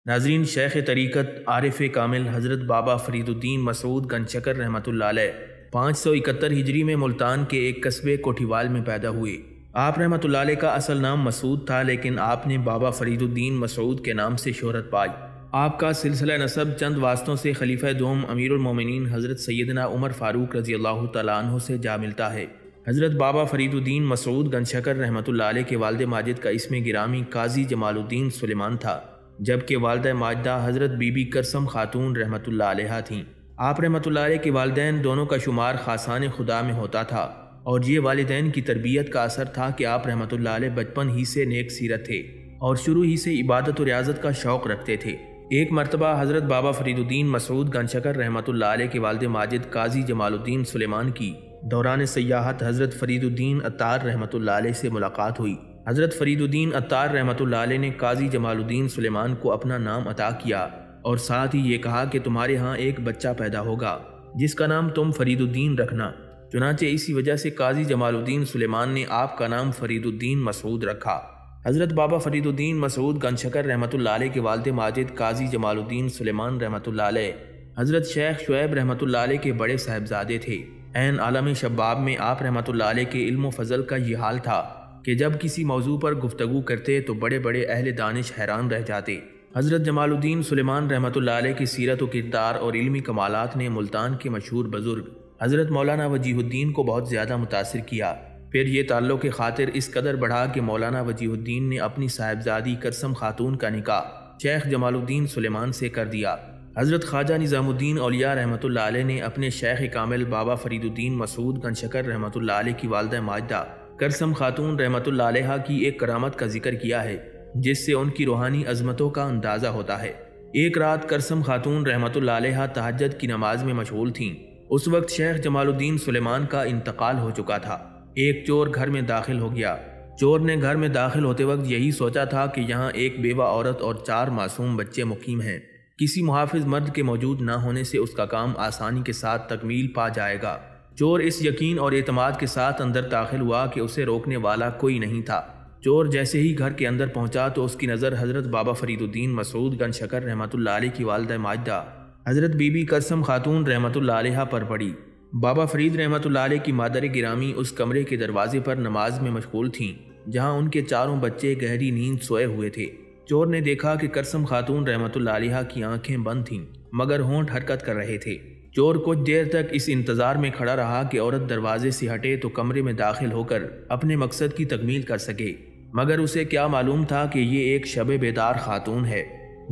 ناظرین، شیخ طریقت عارف کامل حضرت بابا فرید الدین مسعود گنج شکر رحمۃ اللہ علیہ 571 ہجری میں ملتان کے ایک قصبے کوٹھیوال میں پیدا ہوئے۔ آپ رحمۃ اللہ علیہ کا اصل نام مسعود تھا، لیکن آپ نے بابا فرید الدین مسعود کے نام سے شہرت پائی۔ آپ کا سلسلہ نسب چند واسطوں سے خلیفہ دوم امیر المومنین حضرت سیدنا عمر فاروق رضی اللہ تعالیٰ عنہ سے جا ملتا ہے۔ حضرت بابا فرید الدین مسعود گنج شکر رحمۃ اللہ علیہ کے والد ماجد کا اسم گرامی قاضی جمال الدین سلیمان تھا، جبکہ والدہ ماجدہ حضرت بی بی کرسم خاتون رحمۃ اللہ علیہ تھیں۔ آپ رحمۃ اللہ علیہ کے والدین دونوں کا شمار خاصان خدا میں ہوتا تھا، اور یہ والدین کی تربیت کا اثر تھا کہ آپ رحمۃ اللہ علیہ بچپن ہی سے نیک سیرت تھے اور شروع ہی سے عبادت و ریاضت کا شوق رکھتے تھے۔ ایک مرتبہ حضرت بابا فرید الدین مسعود گنج شکر رحمۃ اللہ علیہ کے والد ماجد قاضی جمال الدین سلیمان کی دوران سیاحت حضرت فرید الدین عطار رحمۃ اللہ علیہ سے ملاقات ہوئی۔ حضرت فرید الدین عطار رحمۃ اللہ علیہ نے قاضی جمال الدین سلیمان کو اپنا نام عطا کیا اور ساتھ ہی یہ کہا کہ تمہارے ہاں ایک بچہ پیدا ہوگا جس کا نام تم فرید الدین رکھنا۔ چنانچہ اسی وجہ سے قاضی جمال الدین سلیمان نے آپ کا نام فرید الدین مسعود رکھا۔ حضرت بابا فرید الدین مسعود گنج شکر رحمۃ اللہ علیہ کے والد ماجد قاضی جمال الدین سلیمان رحمۃ اللہ علیہ حضرت شیخ شعیب رحمۃ اللہ علیہ کے بڑے صاحبزادے تھے۔ عین عالم شباب میں آپ رحمۃ اللہ علیہ کے علم و فضل کا یہ حال تھا کہ جب کسی موضوع پر گفتگو کرتے تو بڑے بڑے اہل دانش حیران رہ جاتے۔ حضرت جمال الدین سلیمان رحمۃ اللہ علیہ کی سیرت و کردار اور علمی کمالات نے ملتان کے مشہور بزرگ حضرت مولانا وجیہ الدین کو بہت زیادہ متاثر کیا۔ پھر یہ تعلق خاطر اس قدر بڑھا کہ مولانا وجیہ الدین نے اپنی صاحبزادی کرسم خاتون کا نکاح شیخ جمال الدین سلیمان سے کر دیا۔ حضرت خواجہ نظام الدین اولیاء رحمۃ اللہ علیہ نے اپنے شیخ کامل بابا فرید الدین مسعود گنج شکر رحمۃ اللہ علیہ کی والدہ ماجدہ کرسم خاتون رحمۃ اللہ علیہ کی ایک کرامت کا ذکر کیا ہے، جس سے ان کی روحانی عظمتوں کا اندازہ ہوتا ہے۔ ایک رات کرسم خاتون رحمۃ اللہ علیہ تہجد کی نماز میں مشغول تھیں۔ اس وقت شیخ جمال الدین سلیمان کا انتقال ہو چکا تھا۔ ایک چور گھر میں داخل ہو گیا۔ چور نے گھر میں داخل ہوتے وقت یہی سوچا تھا کہ یہاں ایک بیوہ عورت اور 4 معصوم بچے مقیم ہیں، کسی محافظ مرد کے موجود نہ ہونے سے اس کا کام آسانی کے ساتھ تکمیل پا جائے گا۔ چور اس یقین اور اعتماد کے ساتھ اندر داخل ہوا کہ اسے روکنے والا کوئی نہیں تھا۔ چور جیسے ہی گھر کے اندر پہنچا تو اس کی نظر حضرت بابا فرید الدین مسعود گنج شکر رحمۃ اللہ علیہ کی والدہ ماجدہ حضرت بی بی کرسم خاتون رحمۃ اللہ علیہ پر پڑی۔ بابا فرید رحمۃ اللہ علیہ کی مادر گرامی اس کمرے کے دروازے پر نماز میں مشغول تھیں جہاں ان کے 4 بچے گہری نیند سوئے ہوئے تھے۔ چور نے دیکھا کہ کرسم خاتون رحمۃ اللہ علیہ کی آنکھیں بند تھیں مگر ہونٹ حرکت کر رہے تھے۔ چور کچھ دیر تک اس انتظار میں کھڑا رہا کہ عورت دروازے سے ہٹے تو کمرے میں داخل ہو کر اپنے مقصد کی تکمیل کر سکے، مگر اسے کیا معلوم تھا کہ یہ ایک شب بیدار خاتون ہے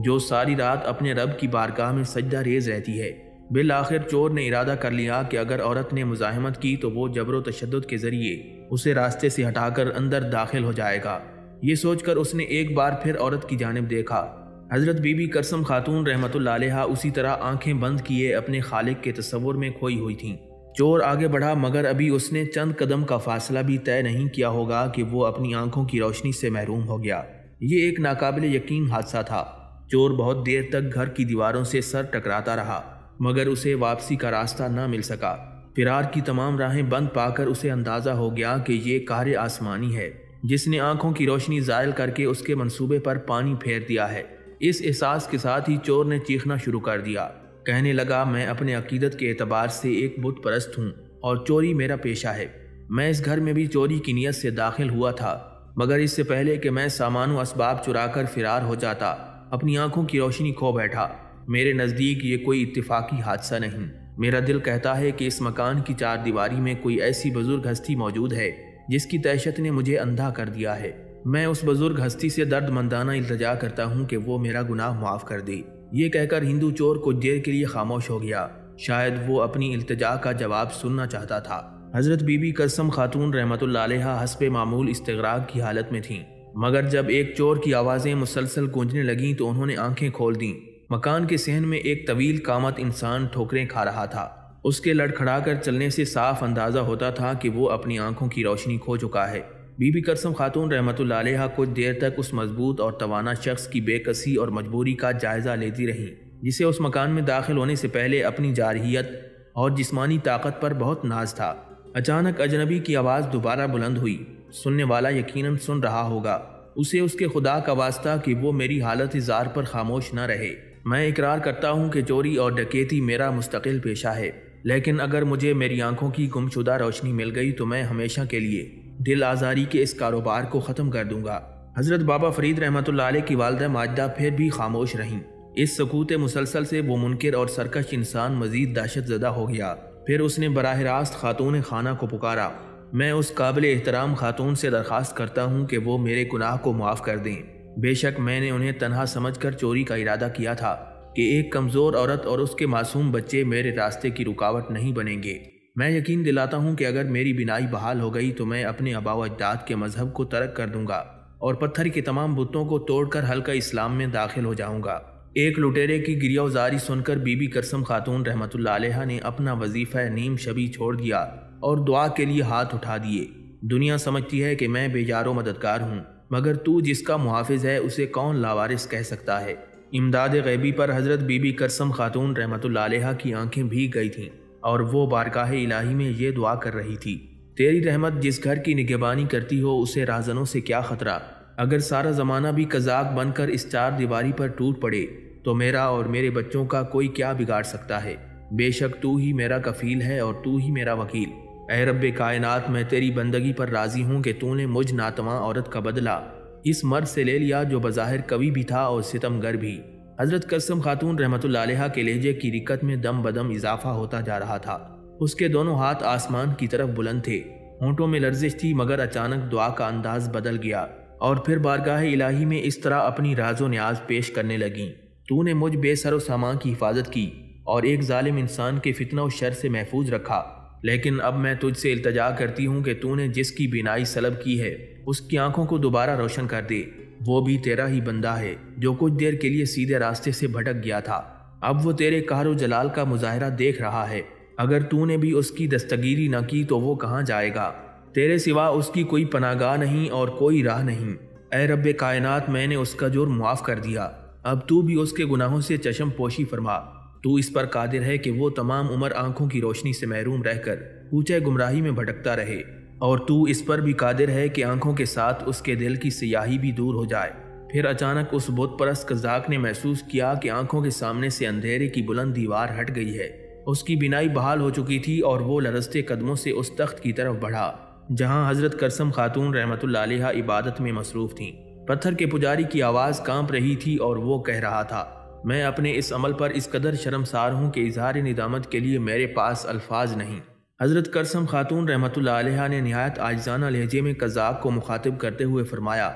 جو ساری رات اپنے رب کی بارگاہ میں سجدہ ریز رہتی ہے۔ بالآخر چور نے ارادہ کر لیا کہ اگر عورت نے مزاحمت کی تو وہ جبر و تشدد کے ذریعے اسے راستے سے ہٹا کر اندر داخل ہو جائے گا۔ یہ سوچ کر اس نے ایک بار پھر عورت کی جانب دیکھا۔ حضرت بی بی کرسم خاتون رحمۃ اللہ علیہ اسی طرح آنکھیں بند کیے اپنے خالق کے تصور میں کھوئی ہوئی تھیں۔ چور آگے بڑھا مگر ابھی اس نے چند قدم کا فاصلہ بھی طے نہیں کیا ہوگا کہ وہ اپنی آنکھوں کی روشنی سے محروم ہو گیا۔ یہ ایک ناقابل یقین حادثہ تھا۔ چور بہت دیر تک گھر کی دیواروں سے سر ٹکراتا رہا مگر اسے واپسی کا راستہ نہ مل سکا۔ فرار کی تمام راہیں بند پا کر اسے اندازہ ہو گیا کہ یہ قہر آسمانی ہے جس نے آنکھوں کی روشنی زائل کر کے اس کے منصوبے پر پانی پھیر دیا ہے۔ اس احساس کے ساتھ ہی چور نے چیخنا شروع کر دیا۔ کہنے لگا، میں اپنے عقیدت کے اعتبار سے ایک بت پرست ہوں اور چوری میرا پیشہ ہے۔ میں اس گھر میں بھی چوری کی نیت سے داخل ہوا تھا مگر اس سے پہلے کہ میں سامان و اسباب چرا کر فرار ہو جاتا اپنی آنکھوں کی روشنی کھو بیٹھا۔ میرے نزدیک یہ کوئی اتفاقی حادثہ نہیں۔ میرا دل کہتا ہے کہ اس مکان کی 4 دیواری میں کوئی ایسی بزرگ ہستی موجود ہے جس کی دہشت نے مجھے اندھا کر دیا ہے۔ میں اس بزرگ ہستی سے درد مندانہ التجا کرتا ہوں کہ وہ میرا گناہ معاف کر دے۔ یہ کہہ کر ہندو چور کچھ دیر کے لیے خاموش ہو گیا، شاید وہ اپنی التجا کا جواب سننا چاہتا تھا۔ حضرت بی بی کرسم خاتون رحمۃ اللہ علیہ حسب معمول استغراق کی حالت میں تھیں، مگر جب ایک چور کی آوازیں مسلسل گونجنے لگیں تو انہوں نے آنکھیں کھول دیں۔ مکان کے صحن میں ایک طویل قامت انسان ٹھوکریں کھا رہا تھا۔ اس کے لڑکھڑا کر چلنے سے صاف اندازہ ہوتا تھا کہ وہ اپنی آنکھوں کی روشنی کھو چکا ہے۔ بی بی کرسم خاتون رحمۃ اللہ علیہ کچھ دیر تک اس مضبوط اور توانا شخص کی بے کسی اور مجبوری کا جائزہ لیتی رہیں جسے اس مکان میں داخل ہونے سے پہلے اپنی جارحیت اور جسمانی طاقت پر بہت ناز تھا۔ اچانک اجنبی کی آواز دوبارہ بلند ہوئی۔ سننے والا یقیناً سن رہا ہوگا۔ اسے اس کے خدا کا واسطہ کہ وہ میری حالت زار پر خاموش نہ رہے۔ میں اقرار کرتا ہوں کہ چوری اور ڈکیتی میرا مستقل پیشہ ہے، لیکن اگر مجھے میری آنکھوں کی گمشدہ روشنی مل گئی تو میں ہمیشہ کے لیے دل آزاری کے اس کاروبار کو ختم کر دوں گا۔ حضرت بابا فرید رحمۃ اللہ علیہ کی والدہ ماجدہ پھر بھی خاموش رہیں۔ اس سکوت مسلسل سے وہ منکر اور سرکش انسان مزید دہشت زدہ ہو گیا۔ پھر اس نے براہ راست خاتون خانہ کو پکارا۔ میں اس قابل احترام خاتون سے درخواست کرتا ہوں کہ وہ میرے گناہ کو معاف کر دیں۔ بے شک میں نے انہیں تنہا سمجھ کر چوری کا ارادہ کیا تھا کہ ایک کمزور عورت اور اس کے معصوم بچے میرے راستے کی رکاوٹ نہیں بنیں گے۔ میں یقین دلاتا ہوں کہ اگر میری بینائی بحال ہو گئی تو میں اپنے آباء و اجداد کے مذہب کو ترک کر دوں گا اور پتھر کے تمام بتوں کو توڑ کر حلقہ اسلام میں داخل ہو جاؤں گا۔ ایک لٹیرے کی گریہ وزاری سن کر بی بی کرسم خاتون رحمۃ اللہ علیہ نے اپنا وظیفہ نیم شبی چھوڑ دیا اور دعا کے لیے ہاتھ اٹھا دیے۔ دنیا سمجھتی ہے کہ میں بے یار و مددگار ہوں، مگر تو جس کا محافظ ہے اسے کون لاوارث کہہ سکتا ہے؟ امداد غیبی پر حضرت بی بی کرسم خاتون رحمۃ اللہ علیہ کی آنکھیں بھیگ گئی تھیں اور وہ بارگاہ الہی میں یہ دعا کر رہی تھی، تیری رحمت جس گھر کی نگہبانی کرتی ہو اسے راہزنوں سے کیا خطرہ؟ اگر سارا زمانہ بھی قزاق بن کر اس چار دیواری پر ٹوٹ پڑے تو میرا اور میرے بچوں کا کوئی کیا بگاڑ سکتا ہے؟ بے شک تو ہی میرا کفیل ہے اور تو ہی میرا وکیل۔ اے رب کائنات، میں تیری بندگی پر راضی ہوں کہ تو نے مجھ ناتواں عورت کا بدلہ اس مرد سے لے لیا جو بظاہر کوی بھی تھا اور ستم گر بھی۔ حضرت کرسم خاتون رحمۃ اللہ علیہ کے لہجے کی رکت میں دم بدم اضافہ ہوتا جا رہا تھا۔ اس کے دونوں ہاتھ آسمان کی طرف بلند تھے، ہونٹوں میں لرزش تھی، مگر اچانک دعا کا انداز بدل گیا اور پھر بارگاہ الہی میں اس طرح اپنی راز و نیاز پیش کرنے لگیں۔ تو نے مجھ بے سر و سامان کی حفاظت کی اور ایک ظالم انسان کے فتنہ و شر سے محفوظ رکھا، لیکن اب میں تجھ سے التجا کرتی ہوں کہ تو نے جس کی بینائی سلب کی ہے اس کی آنکھوں کو دوبارہ روشن کر دے۔ وہ بھی تیرا ہی بندہ ہے جو کچھ دیر کے لیے سیدھے راستے سے بھٹک گیا تھا، اب وہ تیرے قہر و جلال کا مظاہرہ دیکھ رہا ہے۔ اگر تو نے بھی اس کی دستگیری نہ کی تو وہ کہاں جائے گا؟ تیرے سوا اس کی کوئی پناہ گاہ نہیں اور کوئی راہ نہیں۔ اے رب کائنات، میں نے اس کا جرم معاف کر دیا، اب تو بھی اس کے گناہوں سے چشم پوشی فرما۔ تو اس پر قادر ہے کہ وہ تمام عمر آنکھوں کی روشنی سے محروم رہ کر کوچے گمراہی میں بھٹکتا رہے، اور تو اس پر بھی قادر ہے کہ آنکھوں کے ساتھ اس کے دل کی سیاہی بھی دور ہو جائے۔ پھر اچانک اس بت پرست قزاق نے محسوس کیا کہ آنکھوں کے سامنے سے اندھیرے کی بلند دیوار ہٹ گئی ہے۔ اس کی بینائی بحال ہو چکی تھی اور وہ لرزتے قدموں سے اس تخت کی طرف بڑھا جہاں حضرت کرسم خاتون رحمۃ اللہ علیہ عبادت میں مصروف تھیں۔ پتھر کے پجاری کی آواز کانپ رہی تھی اور وہ کہہ رہا تھا، میں اپنے اس عمل پر اس قدر شرمسار ہوں کہ اظہار ندامت کے لیے میرے پاس الفاظ نہیں۔ حضرت کرسم خاتون رحمۃ اللہ علیہ نے نہایت عاجزانہ لہجے میں قزاق کو مخاطب کرتے ہوئے فرمایا،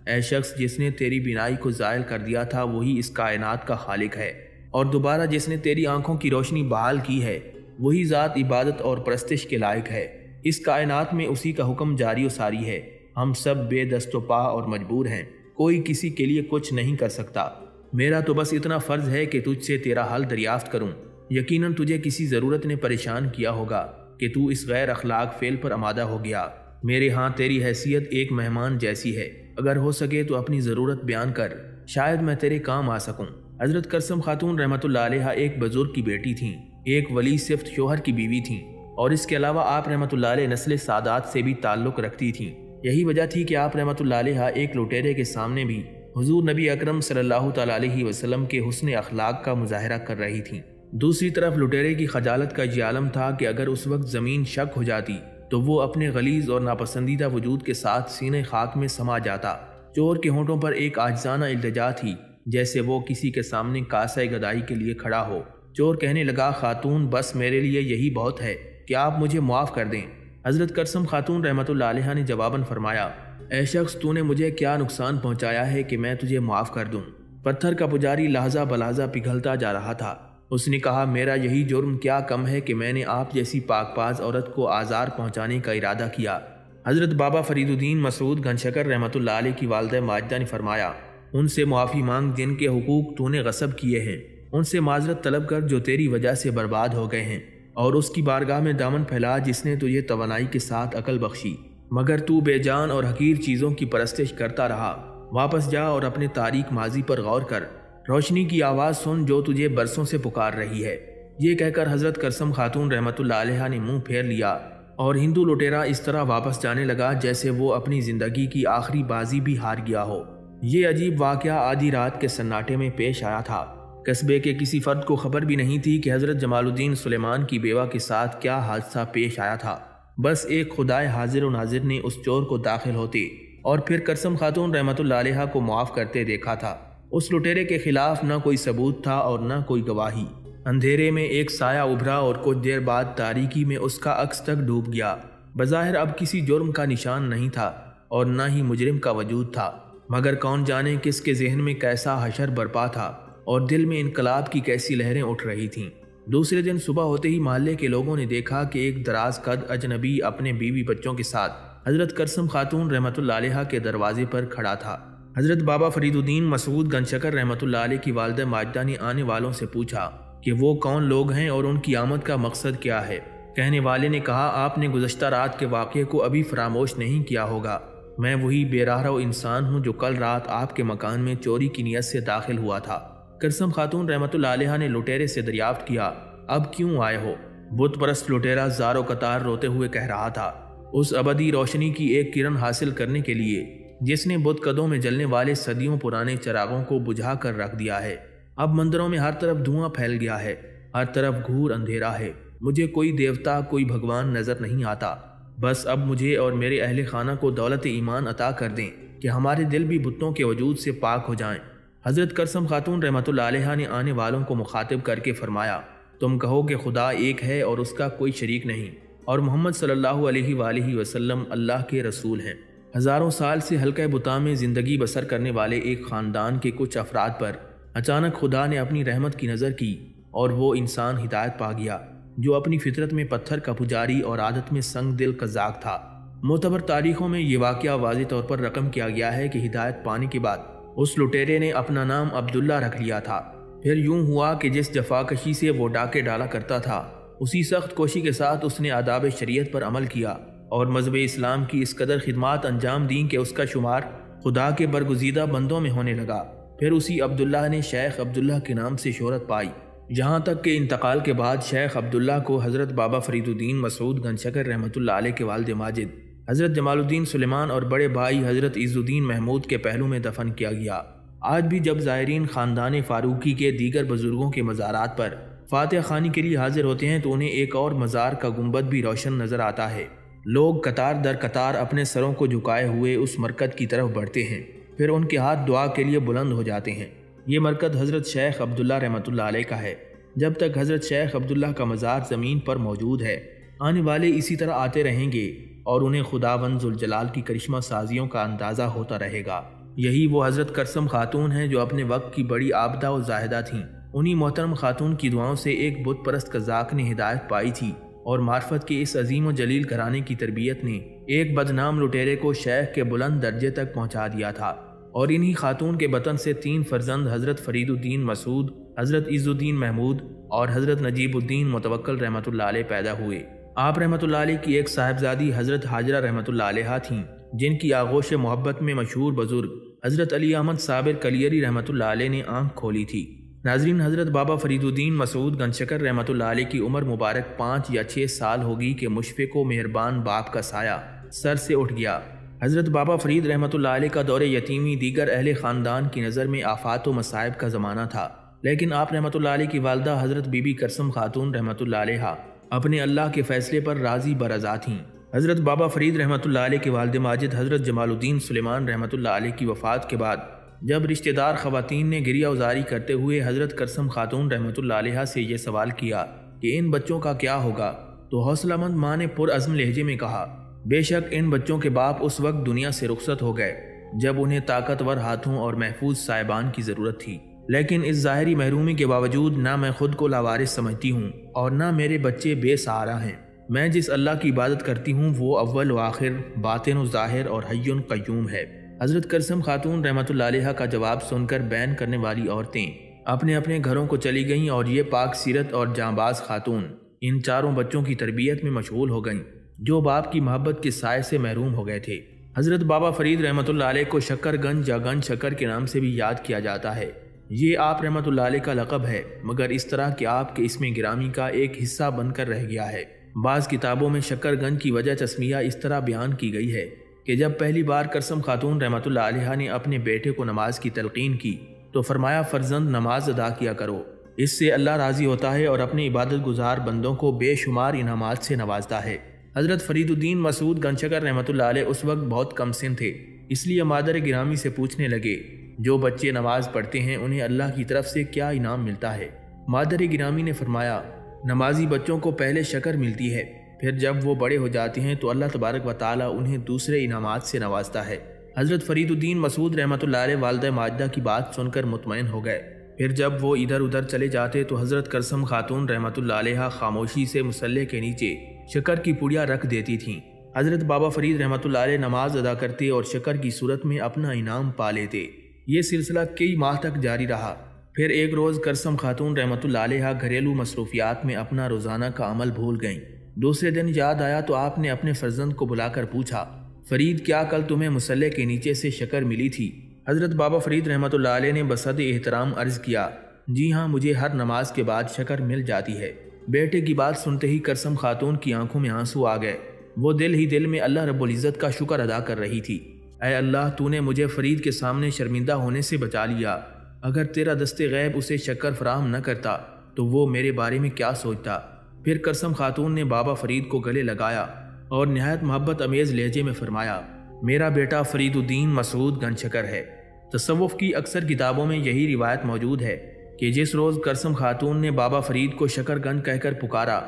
اے شخص، جس نے تیری بینائی کو زائل کر دیا تھا وہی اس کائنات کا خالق ہے، اور دوبارہ جس نے تیری آنکھوں کی روشنی بحال کی ہے وہی ذات عبادت اور پرستش کے لائق ہے۔ اس کائنات میں اسی کا حکم جاری و ساری ہے۔ ہم سب بے دست و پا اور مجبور ہیں، کوئی کسی کے لیے کچھ نہیں کر سکتا۔ میرا تو بس اتنا فرض ہے کہ تجھ سے تیرا حل دریافت کروں۔ یقیناً تجھے کسی ضرورت نے پریشان کیا ہوگا کہ تو اس غیر اخلاق فعل پر آمادہ ہو گیا۔ میرے ہاں تیری حیثیت ایک مہمان جیسی ہے، اگر ہو سکے تو اپنی ضرورت بیان کر، شاید میں تیرے کام آ سکوں۔ حضرت کرسم خاتون رحمۃ اللہ علیہ ایک بزرگ کی بیٹی تھیں، ایک ولی صفت شوہر کی بیوی تھیں، اور اس کے علاوہ آپ رحمۃ اللہ علیہ نسل سادات سے بھی تعلق رکھتی تھیں۔ یہی وجہ تھی کہ آپ رحمۃ اللہ علیہ ایک لٹیرے کے سامنے بھی حضور نبی اکرم صلی اللہ تعالیٰ علیہ وسلم کے حسن اخلاق کا مظاہرہ کر رہی تھیں۔ دوسری طرف لٹیرے کی خجالت کا یہ عالم تھا کہ اگر اس وقت زمین شک ہو جاتی تو وہ اپنے غلیظ اور ناپسندیدہ وجود کے ساتھ سینے خاک میں سما جاتا۔ چور کے ہونٹوں پر ایک عاجزانہ التجا تھی، جیسے وہ کسی کے سامنے کاسہ گدائی کے لیے کھڑا ہو۔ چور کہنے لگا، خاتون، بس میرے لیے یہی بہت ہے کہ آپ مجھے معاف کر دیں۔ حضرت کرسم خاتون رحمۃ اللہ علیہ نے جواباً فرمایا، اے شخص، تو نے مجھے کیا نقصان پہنچایا ہے کہ میں تجھے معاف کر دوں؟ پتھر کا پجاری لہجہ بلہجہ پگھلتا جا رہا تھا۔ اس نے کہا، میرا یہی جرم کیا کم ہے کہ میں نے آپ جیسی پاک باز عورت کو آزار پہنچانے کا ارادہ کیا۔ حضرت بابا فرید الدین مسعود گنشکر رحمۃ اللہ علیہ کی والدہ ماجدہ نے فرمایا، ان سے معافی مانگ جن کے حقوق تو نے غصب کیے ہیں، ان سے معذرت طلب کر جو تیری وجہ سے برباد ہو گئے ہیں، اور اس کی بارگاہ میں دامن پھیلا جس نے تجھے توانائی کے ساتھ عقل بخشی، مگر تو بے جان اور حقیر چیزوں کی پرستش کرتا رہا۔ واپس جا اور اپنے تاریک ماضی پر غور کر، روشنی کی آواز سن جو تجھے برسوں سے پکار رہی ہے۔ یہ کہہ کر حضرت کرسم خاتون رحمۃ اللہ علیہ نے منہ پھیر لیا اور ہندو لٹیرا اس طرح واپس جانے لگا جیسے وہ اپنی زندگی کی آخری بازی بھی ہار گیا ہو۔ یہ عجیب واقعہ آدھی رات کے سناٹے میں پیش آیا تھا۔ قصبے کے کسی فرد کو خبر بھی نہیں تھی کہ حضرت جمال الدین سلیمان کی بیوہ کے ساتھ کیا حادثہ پیش آیا تھا۔ بس ایک خدائے حاضر و ناظر نے اس چور کو داخل ہوتے اور پھر کرسم خاتون رحمت اللہ علیہ کو معاف کرتے دیکھا تھا۔ اس لٹیرے کے خلاف نہ کوئی ثبوت تھا اور نہ کوئی گواہی۔ اندھیرے میں ایک سایہ ابھرا اور کچھ دیر بعد تاریکی میں اس کا عکس تک ڈوب گیا۔ بظاہر اب کسی جرم کا نشان نہیں تھا اور نہ ہی مجرم کا وجود تھا، مگر کون جانے کس کے ذہن میں کیسا حشر برپا تھا اور دل میں انقلاب کی کیسی لہریں اٹھ رہی تھیں۔ دوسرے دن صبح ہوتے ہی محلے کے لوگوں نے دیکھا کہ ایک دراز قد اجنبی اپنے بیوی بچوں کے ساتھ حضرت کرسم خاتون رحمت اللہ علیہ کے دروازے پر کھڑا تھا۔ حضرت بابا فرید الدین مسعود گنجشکر رحمت اللہ علیہ کی والدہ ماجدہ نے آنے والوں سے پوچھا کہ وہ کون لوگ ہیں اور ان کی آمد کا مقصد کیا ہے۔ کہنے والے نے کہا، آپ نے گزشتہ رات کے واقعے کو ابھی فراموش نہیں کیا ہوگا۔ میں وہی بے راہ رو انسان ہوں جو کل رات آپ کے مکان میں چوری کی نیت سے داخل ہوا تھا۔ کرسم خاتون رحمت اللہ علیہ نے لٹیرے سے دریافت کیا، اب کیوں آئے ہو؟ بت پرست لٹیرا زار و قطار روتے ہوئے کہہ رہا تھا، اس ابدی روشنی کی ایک کرن حاصل کرنے کے لیے جس نے بت قدوں میں جلنے والے صدیوں پرانے چراغوں کو بجھا کر رکھ دیا ہے۔ اب مندروں میں ہر طرف دھواں پھیل گیا ہے، ہر طرف گھور اندھیرا ہے، مجھے کوئی دیوتا کوئی بھگوان نظر نہیں آتا۔ بس اب مجھے اور میرے اہل خانہ کو دولت ایمان عطا کر دیں کہ ہمارے دل بھی بتوں کے وجود سے پاک ہو جائیں۔ حضرت کرسم خاتون رحمت اللہ علیہ نے آنے والوں کو مخاطب کر کے فرمایا، تم کہو کہ خدا ایک ہے اور اس کا کوئی شریک نہیں، اور محمد صلی اللہ علیہ وآلہ وسلم اللہ کے رسول ہیں۔ ہزاروں سال سے حلقہ بتاں میں زندگی بسر کرنے والے ایک خاندان کے کچھ افراد پر اچانک خدا نے اپنی رحمت کی نظر کی اور وہ انسان ہدایت پا گیا جو اپنی فطرت میں پتھر کا پجاری اور عادت میں سنگ دل قزاق تھا۔ معتبر تاریخوں میں یہ واقعہ واضح طور پر رقم کیا گیا ہے کہ ہدایت پانے کے بعد اس لٹیرے نے اپنا نام عبداللہ رکھ لیا تھا۔ پھر یوں ہوا کہ جس جفاکشی سے وہ ڈاکے ڈالا کرتا تھا، اسی سخت کوشی کے ساتھ اس نے آداب شریعت پر عمل کیا اور مذہب اسلام کی اس قدر خدمات انجام دیں کہ اس کا شمار خدا کے برگزیدہ بندوں میں ہونے لگا۔ پھر اسی عبداللہ نے شیخ عبداللہ کے نام سے شہرت پائی، یہاں تک کہ انتقال کے بعد شیخ عبداللہ کو حضرت بابا فرید الدین مسعود گنجشکر رحمت اللہ علیہ کے والد ماجد حضرت جمال الدین سلیمان اور بڑے بھائی حضرت عز الدین محمود کے پہلو میں دفن کیا گیا۔ آج بھی جب زائرین خاندان فاروقی کے دیگر بزرگوں کے مزارات پر فاتحہ خوانی کے لیے حاضر ہوتے ہیں تو انہیں ایک اور مزار کا گنبد بھی روشن نظر آتا ہے۔ لوگ قطار در قطار اپنے سروں کو جھکائے ہوئے اس مرکز کی طرف بڑھتے ہیں، پھر ان کے ہاتھ دعا کے لیے بلند ہو جاتے ہیں۔ یہ مرکز حضرت شیخ عبداللہ رحمت اللہ علیہ کا ہے۔ جب تک حضرت شیخ عبداللہ کا مزار زمین پر موجود ہے، آنے والے اسی طرح آتے رہیں گے اور انہیں خداوند ذوالجلال کی کرشمہ سازیوں کا اندازہ ہوتا رہے گا۔ یہی وہ حضرت کرسم خاتون ہیں جو اپنے وقت کی بڑی عابدہ و زاہدہ تھیں۔ انہی محترم خاتون کی دعاؤں سے ایک بت پرست قزاق نے ہدایت پائی تھی اور معرفت کے اس عظیم و جلیل گھرانے کی تربیت نے ایک بدنام لٹیرے کو شیخ کے بلند درجے تک پہنچا دیا تھا۔ اور انہی خاتون کے بطن سے 3 فرزند حضرت فرید الدین مسعود، حضرت عز الدین محمود اور حضرت نجیب الدین متوکل رحمت اللہ علیہ پیدا ہوئے۔ آپ رحمت اللہ علیہ کی ایک صاحبزادی حضرت حاجرہ رحمت اللہ علیہ تھیں، جن کی آغوش محبت میں مشہور بزرگ حضرت علی احمد صابر کلیری رحمت اللہ علیہ نے آنکھ کھولی تھی۔ ناظرین، حضرت بابا فرید الدین مسعود گنجشکر رحمت اللہ علیہ کی عمر مبارک 5 یا 6 سال ہوگی کہ مشفق و مہربان باپ کا سایہ سر سے اٹھ گیا۔ حضرت بابا فرید رحمت اللہ علیہ کا دور یتیمی دیگر اہل خاندان کی نظر میں آفات و مصائب کا زمانہ تھا، لیکن آپ رحمت اللہ علیہ کی والدہ حضرت بی بی کرسم خاتون رحمت اللہ علیہ اپنے اللہ کے فیصلے پر راضی برضا تھیں۔ حضرت بابا فرید رحمت اللہ علیہ کے والد ماجد حضرت جمال الدین سلیمان رحمت اللہ علیہ کی وفات کے بعد جب رشتہ دار خواتین نے گریہ وزاری کرتے ہوئے حضرت کرسم خاتون رحمت اللہ علیہ سے یہ سوال کیا کہ ان بچوں کا کیا ہوگا، تو حوصلہ مند ماں نے پرعزم لہجے میں کہا، بے شک ان بچوں کے باپ اس وقت دنیا سے رخصت ہو گئے جب انہیں طاقتور ہاتھوں اور محفوظ صاحبان کی ضرورت تھی، لیکن اس ظاہری محرومی کے باوجود نہ میں خود کو لاوارث سمجھتی ہوں اور نہ میرے بچے بے سہارا ہیں۔ میں جس اللہ کی عبادت کرتی ہوں وہ اول و آخر، باطن و ظاہر اور حی قیوم ہے۔ حضرت کرسم خاتون رحمت اللہ علیہ کا جواب سن کر بین کرنے والی عورتیں اپنے اپنے گھروں کو چلی گئیں اور یہ پاک سیرت اور جانباز خاتون ان چاروں بچوں کی تربیت میں مشغول ہو گئیں جو باپ کی محبت کے سائے سے محروم ہو گئے تھے۔ حضرت بابا فرید رحمت اللہ علیہ کو شکر گنج یا گنج شکر کے نام سے بھی یاد کیا جاتا ہے۔ یہ آپ رحمت اللہ علیہ کا لقب ہے، مگر اس طرح کہ آپ کے اسم گرامی کا ایک حصہ بن کر رہ گیا ہے۔ بعض کتابوں میں شکر گن کی وجہ تسمیہ اس طرح بیان کی گئی ہے کہ جب پہلی بار کرسم خاتون رحمۃ اللہ علیہ نے اپنے بیٹے کو نماز کی تلقین کی تو فرمایا فرزند نماز ادا کیا کرو، اس سے اللہ راضی ہوتا ہے اور اپنے عبادت گزار بندوں کو بے شمار انعامات سے نوازتا ہے۔ حضرت فرید الدین مسعود گنچکر رحمۃ اللہ علیہ اس وقت بہت کم سن تھے، اس لیے مادر گرامی سے پوچھنے لگے جو بچے نماز پڑھتے ہیں انہیں اللہ کی طرف سے کیا انعام ملتا ہے؟ مادر گرامی نے فرمایا نمازی بچوں کو پہلے شکر ملتی ہے، پھر جب وہ بڑے ہو جاتے ہیں تو اللہ تبارک و تعالیٰ انہیں دوسرے انعامات سے نوازتا ہے۔ حضرت فرید الدین مسعود رحمۃ اللہ علیہ والدہ ماجدہ کی بات سن کر مطمئن ہو گئے۔ پھر جب وہ ادھر ادھر چلے جاتے تو حضرت کرسم خاتون رحمۃ اللہ علیہ خاموشی سے مصلے کے نیچے شکر کی پڑیا رکھ دیتی تھیں۔ حضرت بابا فرید رحمۃ اللہ علیہ نماز ادا کرتے اور شکر کی صورت میں اپنا انعام پا لیتے۔ یہ سلسلہ کئی ماہ تک جاری رہا۔ پھر ایک روز کرسم خاتون رحمۃ اللہ علیہ گھریلو مصروفیات میں اپنا روزانہ کا عمل بھول گئیں۔ دوسرے دن یاد آیا تو آپ نے اپنے فرزند کو بلا کر پوچھا فرید کیا کل تمہیں مصلے کے نیچے سے شکر ملی تھی؟ حضرت بابا فرید رحمۃ اللہ علیہ نے بصد احترام عرض کیا جی ہاں، مجھے ہر نماز کے بعد شکر مل جاتی ہے۔ بیٹے کی بات سنتے ہی کرسم خاتون کی آنکھوں میں آنسو آ گئے۔ وہ دل ہی دل میں اللہ رب العزت کا شکر ادا کر رہی تھی۔ اے اللہ، تو نے مجھے فرید کے سامنے شرمندہ ہونے سے بچا لیا۔ اگر تیرا دست غیب اسے شکر فراہم نہ کرتا تو وہ میرے بارے میں کیا سوچتا؟ پھر کرسم خاتون نے بابا فرید کو گلے لگایا اور نہایت محبت امیز لہجے میں فرمایا میرا بیٹا فرید الدین مسعود گنچکر ہے۔ تصوف کی اکثر کتابوں میں یہی روایت موجود ہے کہ جس روز کرسم خاتون نے بابا فرید کو شکر گن کہہ کر پکارا